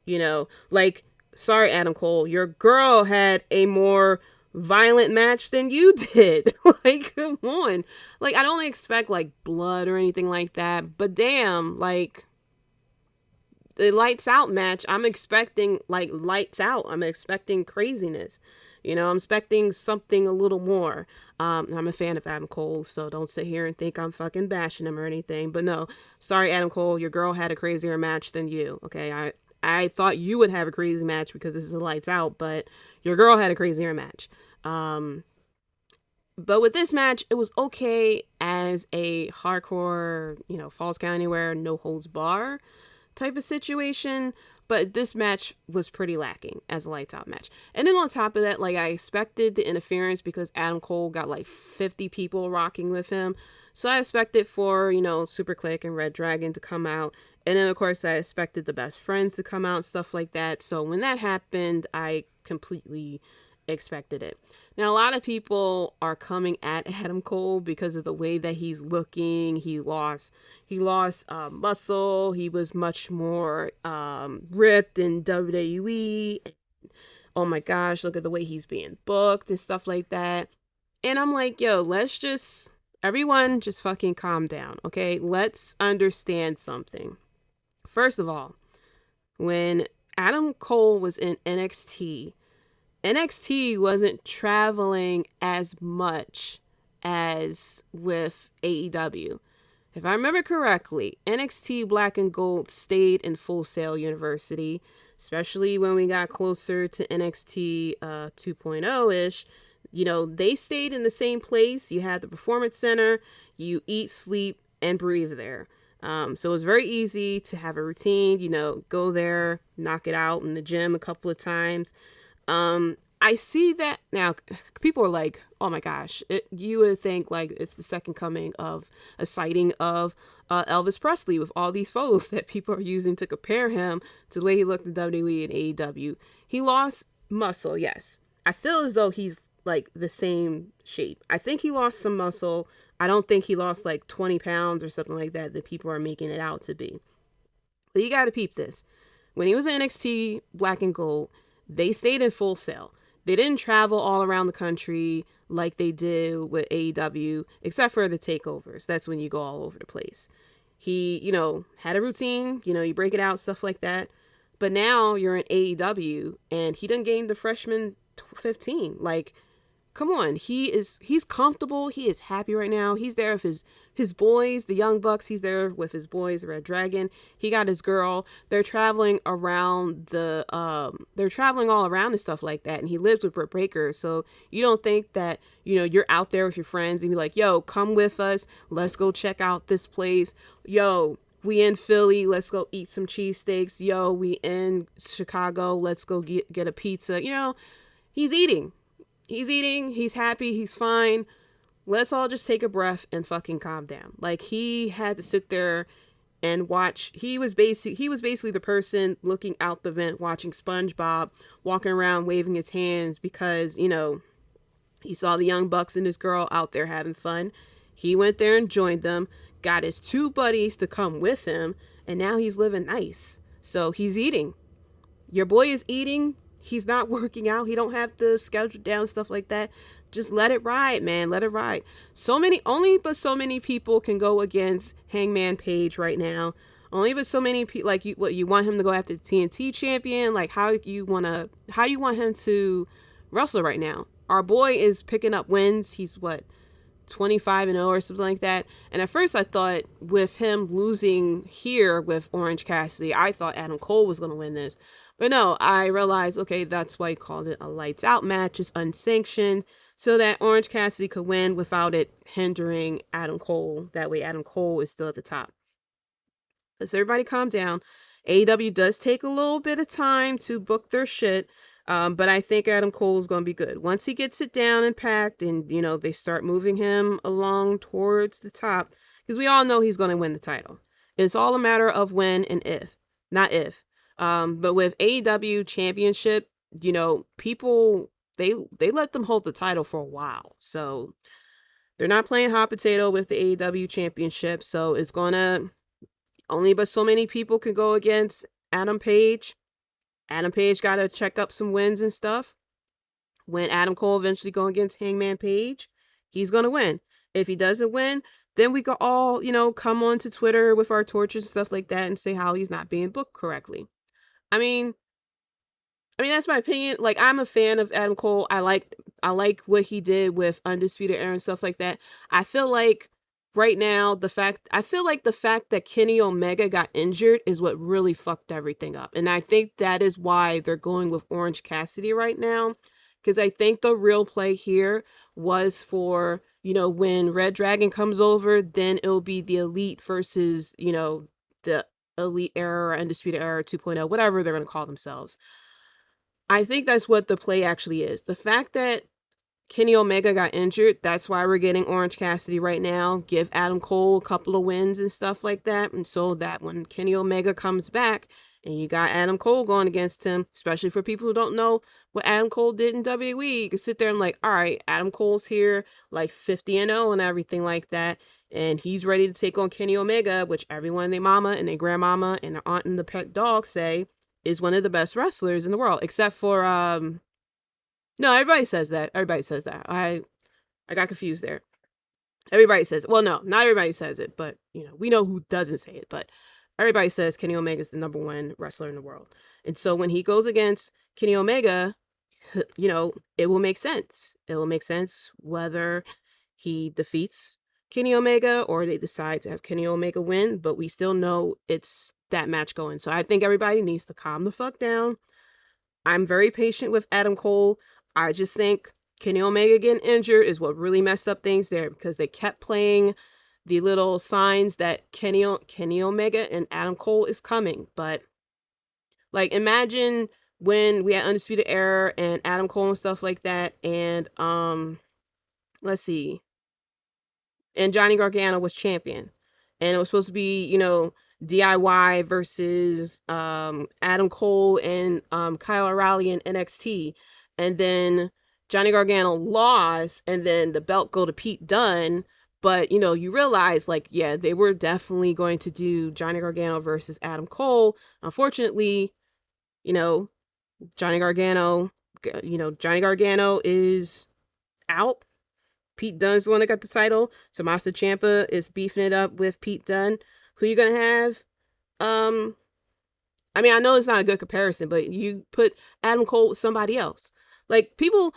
You know, like, sorry, Adam Cole, your girl had a more violent match than you did. Like, come on. Like, I don't expect, like, blood or anything like that. But damn, like, the lights out match, I'm expecting, like, lights out. I'm expecting craziness. You know, I'm expecting something a little more. I'm a fan of Adam Cole, so don't sit here and think I'm fucking bashing him or anything. But no, sorry, Adam Cole, your girl had a crazier match than you. Okay, I thought you would have a crazy match because this is a lights out, but your girl had a crazier match. But with this match, it was okay as a hardcore, you know, falls count anywhere, no holds bar type of situation. But this match was pretty lacking as a lights out match. And then on top of that, like I expected the interference because Adam Cole got like 50 people rocking with him. So I expected for, you know, Super Click and Red Dragon to come out. And then, of course, I expected the Best Friends to come out and stuff like that. So when that happened, I completely expected it. Now, a lot of people are coming at Adam Cole because of the way that he's looking. He lost muscle. He was much more ripped in WWE. Oh my gosh, look at the way he's being booked and stuff like that. And I'm like, yo, everyone just fucking calm down, okay? Let's understand something. First of all, when Adam Cole was in NXT wasn't traveling as much as with AEW. If I remember correctly, NXT Black and Gold stayed in Full Sail University, especially when we got closer to NXT 2.0-ish. You know, they stayed in the same place. You had the Performance Center. You eat, sleep, and breathe there. So it was very easy to have a routine, you know, go there, knock it out in the gym a couple of times. I see that now. People are like, oh my gosh, you would think like it's the second coming of a sighting of Elvis Presley with all these photos that people are using to compare him to the way he looked in WWE and AEW. He lost muscle, yes. I feel as though he's like the same shape. I think he lost some muscle. I don't think he lost like 20 pounds or something like that people are making it out to be. But you gotta peep this. When he was in NXT Black and Gold, they stayed in Full Sail. They didn't travel all around the country like they did with AEW, except for the takeovers. That's when you go all over the place. He, had a routine, you break it out, stuff like that. But now you're in AEW, and he done gained the freshman 15. Like, come on, he's comfortable. He is happy right now. He's there with his boys, the Young Bucks. He's there with his boys, the Red Dragon. He got his girl. They're traveling around they're traveling all around and stuff like that. And he lives with Britt Baker. So you don't think that, you're out there with your friends and be like, yo, come with us. Let's go check out this place. Yo, we in Philly. Let's go eat some cheesesteaks. Yo, we in Chicago. Let's go get a pizza. He's eating. He's happy, he's fine. Let's all just take a breath and fucking calm down. Like, he had to sit there and watch. He was basically the person looking out the vent, watching SpongeBob, walking around waving his hands because, he saw the Young Bucks and his girl out there having fun. He went there and joined them, got his 2 buddies to come with him, and now he's living nice. So he's eating. Your boy is eating. He's not working out. He don't have to schedule down, stuff like that. Just let it ride, man. Let it ride. So many people can go against Hangman Page right now. Only but so many people, like, you want him to go after the TNT champion? Like, how you want him to wrestle right now? Our boy is picking up wins. He's 25-0 or something like that. And at first I thought with him losing here with Orange Cassidy, I thought Adam Cole was going to win this. But no, I realized, okay, that's why he called it a lights out match. It's unsanctioned so that Orange Cassidy could win without it hindering Adam Cole. That way Adam Cole is still at the top. Let's everybody calm down. AEW does take a little bit of time to book their shit. But I think Adam Cole is going to be good. Once he gets it down and packed and, they start moving him along towards the top, because we all know he's going to win the title. It's all a matter of when and if, not if. But with AEW Championship, people, they let them hold the title for a while. So they're not playing hot potato with the AEW Championship. So it's only but so many people can go against Adam Page. Adam Page got to check up some wins and stuff. When Adam Cole eventually go against Hangman Page, he's going to win. If he doesn't win, then we can all, come on to Twitter with our torches and stuff like that and say how he's not being booked correctly. I mean, that's my opinion. Like, I'm a fan of Adam Cole. I like what he did with Undisputed Era and stuff like that. I feel like right now, the fact that Kenny Omega got injured is what really fucked everything up. And I think that is why they're going with Orange Cassidy right now. Because I think the real play here was for, when Red Dragon comes over, then it'll be the Elite versus, the Elite Era or Undisputed Era 2.0, whatever they're going to call themselves. I think that's what the play actually is. The fact that Kenny Omega got injured, that's why we're getting Orange Cassidy right now. Give Adam Cole a couple of wins and stuff like that. And so that when Kenny Omega comes back and you got Adam Cole going against him, especially for people who don't know what Adam Cole did in WWE, you can sit there and like, all right, Adam Cole's here, like 50-0 and everything like that. And he's ready to take on Kenny Omega, which everyone, their mama and their grandmama and their aunt and the pet dog say is one of the best wrestlers in the world. Except for, no, everybody says that. I got confused there. Everybody says, well, no, not everybody says it, but, we know who doesn't say it. But everybody says Kenny Omega is the number 1 wrestler in the world. And so when he goes against Kenny Omega, it will make sense. It will make sense whether he defeats Kenny Omega or they decide to have Kenny Omega win, but we still know it's that match going. So I think everybody needs to calm the fuck down. I'm very patient with Adam Cole. I just think Kenny Omega getting injured is what really messed up things there, because they kept playing the little signs that Kenny Omega and Adam Cole is coming. But like, imagine when we had Undisputed Era and Adam Cole and stuff like that, and let's see, and Johnny Gargano was champion, and it was supposed to be, DIY versus Adam Cole and Kyle O'Reilly in NXT, and then Johnny Gargano lost, and then the belt go to Pete Dunne, But, you know, you realize, like, yeah, they were definitely going to do Johnny Gargano versus Adam Cole. Unfortunately, you know, Johnny Gargano is out. Pete Dunne's the one that got the title. Tommaso Ciampa is beefing it up with Pete Dunne. Who you gonna have? I mean, I know it's not a good comparison, but you put Adam Cole with somebody else. Like, people,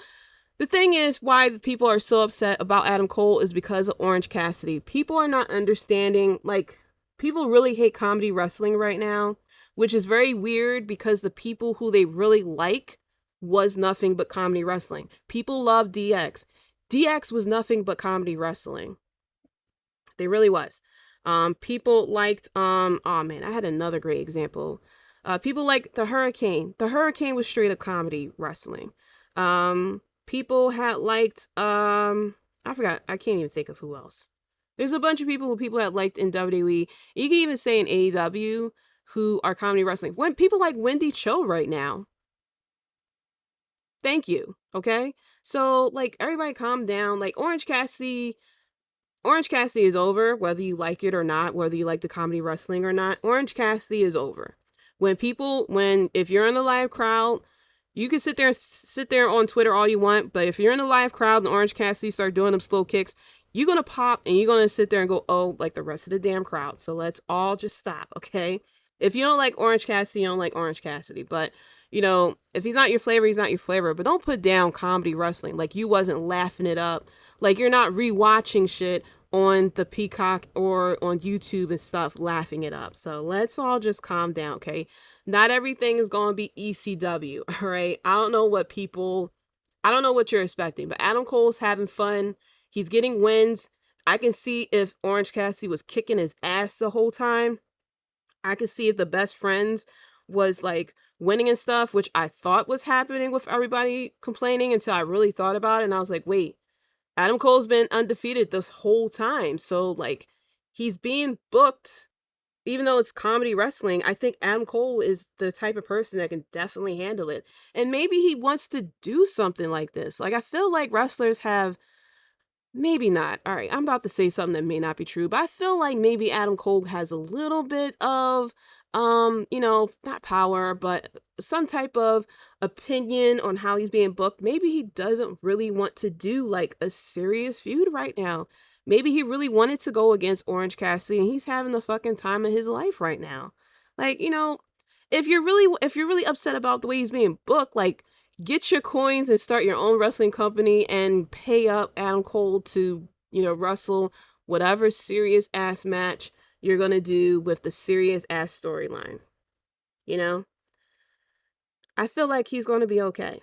the thing is, why people are so upset about Adam Cole is because of Orange Cassidy. People are not understanding, like, people really hate comedy wrestling right now, which is very weird because the people who they really like was nothing but comedy wrestling. People love DX. DX was nothing but comedy wrestling. They really was. People liked, oh man, I had another great example. People like the Hurricane. The Hurricane was straight up comedy wrestling. People had liked, I forgot, I can't even think of who else. There's a bunch of people who people had liked in WWE. You can even say in AEW who are comedy wrestling. When people like Wendy Cho right now. Thank you. Okay. So like everybody calm down. Like Orange Cassidy is over, whether you like it or not, whether you like the comedy wrestling or not. Orange Cassidy is over. If you're in the live crowd, you can sit there on Twitter all you want, but if you're in the live crowd and Orange Cassidy start doing them slow kicks, you're going to pop and you're going to sit there and go, oh, like the rest of the damn crowd. So let's all just stop, okay? If you don't like Orange Cassidy, you don't like Orange Cassidy. But, you know, if he's not your flavor, he's not your flavor. But don't put down comedy wrestling like you wasn't laughing it up. Like you're not rewatching shit on the Peacock or on YouTube and stuff, laughing it up. So let's all just calm down, okay? Not everything is going to be ECW, all right? I don't know what you're expecting, but Adam Cole's having fun. He's getting wins. I can see if Orange Cassidy was kicking his ass the whole time. I could see if the best friends was like winning and stuff, which I thought was happening with everybody complaining until I really thought about it. And I was like, wait, Adam Cole's been undefeated this whole time. So like he's being booked, even though it's comedy wrestling. I think Adam Cole is the type of person that can definitely handle it. And maybe he wants to do something like this. Like I feel like wrestlers have, maybe not. All right, I'm about to say something that may not be true, but I feel like maybe Adam Cole has a little bit of, not power, but some type of opinion on how he's being booked. Maybe he doesn't really want to do like a serious feud right now. Maybe he really wanted to go against Orange Cassidy and he's having the fucking time of his life right now. Like, you know, if you're really upset about the way he's being booked, like, get your coins and start your own wrestling company and pay up Adam Cole to, wrestle whatever serious ass match you're going to do with the serious ass storyline. I feel like he's going to be okay.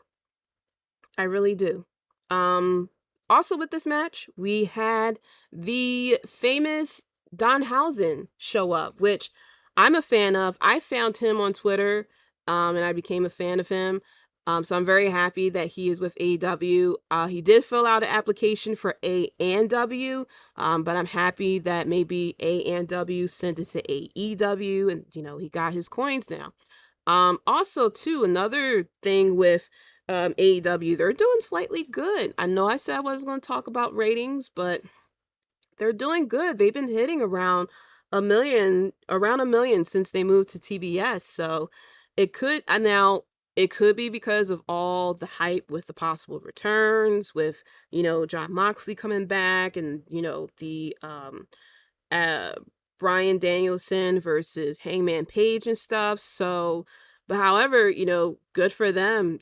I really do. Also with this match, we had the famous Danhausen show up, which I'm a fan of. I found him on Twitter, and I became a fan of him. So I'm very happy that he is with AEW. He did fill out an application for A and W, but I'm happy that maybe A and W sent it to AEW, and he got his coins now. Also too, another thing with AEW, they're doing slightly good. I know I said I wasn't going to talk about ratings, but they're doing good. They've been hitting around a million since they moved to TBS. So it could be because of all the hype with the possible returns, with, Jon Moxley coming back, and, the Bryan Danielson versus Hangman Page and stuff. So, but however, good for them.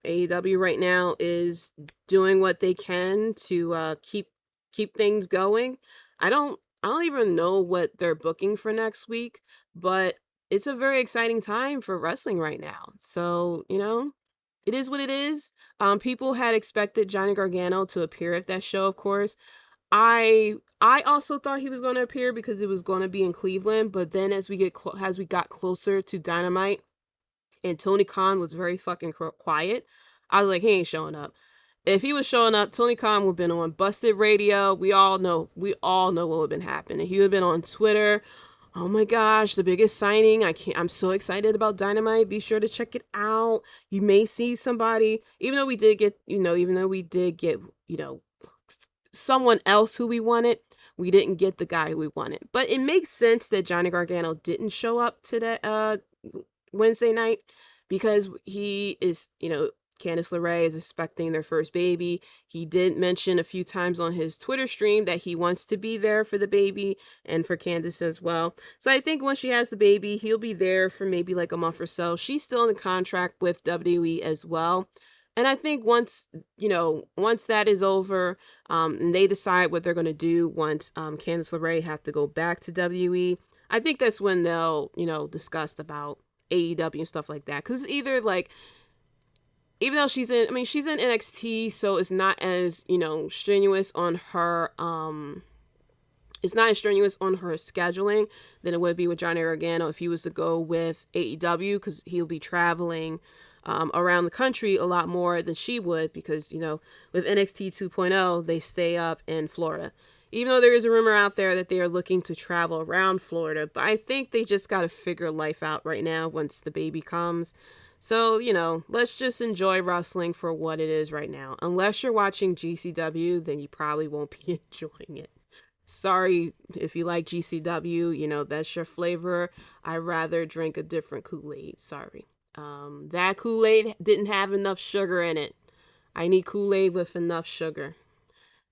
AEW right now is doing what they can to keep things going. I don't even know what they're booking for next week, but it's a very exciting time for wrestling right now. So, it is what it is. People had expected Johnny Gargano to appear at that show, of course. I also thought he was going to appear because it was going to be in Cleveland, but then as we got closer to Dynamite and Tony Khan was very fucking quiet, I was like, he ain't showing up. If he was showing up, Tony Khan would have been on Busted Radio. We all know what would have been happening. He would have been on Twitter. Oh my gosh, the biggest signing. I'm so excited about Dynamite. Be sure to check it out. You may see somebody, even though we did get, someone else who we wanted. we didn't get the guy we wanted. But it makes sense that Johnny Gargano didn't show up to that Wednesday night, because he is, Candice LeRae is expecting their first baby. He did mention a few times on his Twitter stream that he wants to be there for the baby and for Candice as well. So I think once she has the baby, he'll be there for maybe like a month or so. She's still in contract with WWE as well. And I think once that is over, and they decide what they're going to do once Candice LeRae have to go back to WWE, I think that's when they'll, discuss about AEW and stuff like that. Because either like, even though she's in NXT, so it's not as, strenuous on her, it's not as strenuous on her scheduling than it would be with Johnny Gargano if he was to go with AEW, because he'll be traveling around the country a lot more than she would, because, with NXT 2.0, they stay up in Florida. Even though there is a rumor out there that they are looking to travel around Florida, but I think they just got to figure life out right now once the baby comes. So, let's just enjoy wrestling for what it is right now. Unless you're watching GCW, then you probably won't be enjoying it. Sorry if you like GCW, that's your flavor. I'd rather drink a different Kool-Aid. Sorry. That Kool-Aid didn't have enough sugar in it. I need Kool-Aid with enough sugar.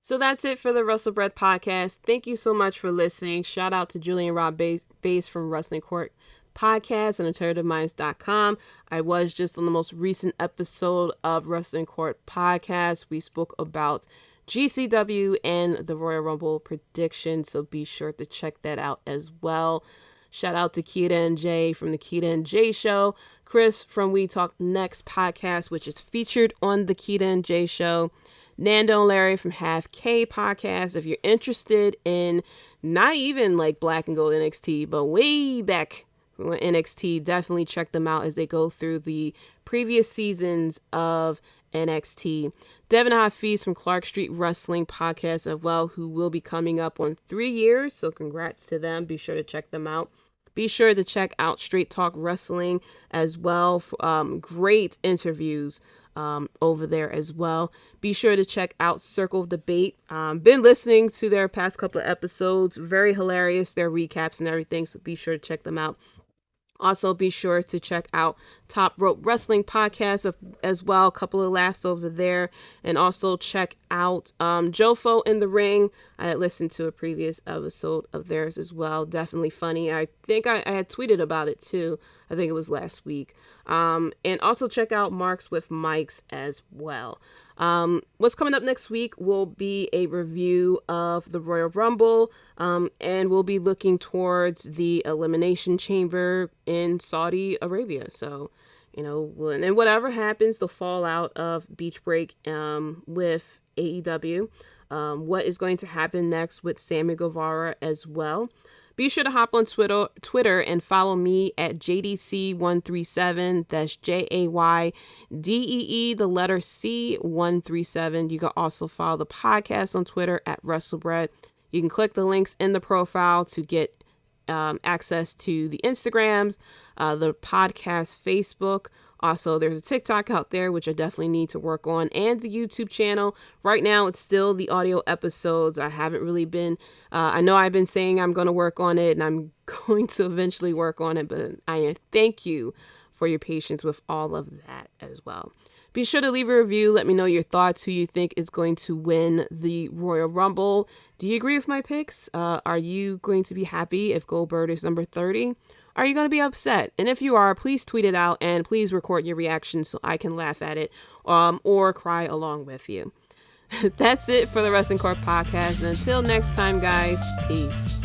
So that's it for the WrestleBread podcast. Thank you so much for listening. Shout out to Julian Rob Bass from Wrestling Court Podcast and AlternativeMinds.com. I was just on the most recent episode of Wrestling Court Podcast. We spoke about GCW and the Royal Rumble prediction, so be sure to check that out as well. Shout out to Keita and Jay from the Keita and Jay Show, Chris from We Talk Next Podcast, which is featured on the Keita and Jay Show, Nando and Larry from Half K Podcast. If you're interested in not even like Black and Gold NXT, but way back NXT, definitely check them out as they go through the previous seasons of NXT. Devin Hafiz from Clark Street Wrestling Podcast as well, who will be coming up on 3 years, so congrats to them. Be sure to check them out. Be sure to check out Straight Talk Wrestling as well. Great interviews over there as well. Be sure to check out Circle of Debate. Been listening to their past couple of episodes. Very hilarious, their recaps and everything, so be sure to check them out. Also, be sure to check out Top Rope Wrestling Podcast as well. A couple of laughs over there. And also check out Jofo in the Ring. I had listened to a previous episode of theirs as well. Definitely funny. I think I had tweeted about it too. I think it was last week. And also check out Marks with Mikes as well. What's coming up next week will be a review of the Royal Rumble, and we'll be looking towards the Elimination Chamber in Saudi Arabia. So, and whatever happens, the fallout of Beach Break with AEW, what is going to happen next with Sammy Guevara as well. Be sure to hop on Twitter and follow me at JDC137. That's JAYDEE, the letter C137. You can also follow the podcast on Twitter at WrestleBread. You can click the links in the profile to get access to the Instagrams, the podcast Facebook. Also, there's a TikTok out there, which I definitely need to work on, and the YouTube channel. Right now, it's still the audio episodes. I haven't really been, I know I've been saying I'm going to work on it, and I'm going to eventually work on it, but I thank you for your patience with all of that as well. Be sure to leave a review. Let me know your thoughts, who you think is going to win the Royal Rumble. Do you agree with my picks? Are you going to be happy if Goldberg is number 30? Are you going to be upset? And if you are, please tweet it out and please record your reaction so I can laugh at it or cry along with you. That's it for the Wrestling Court Podcast. And until next time, guys, peace.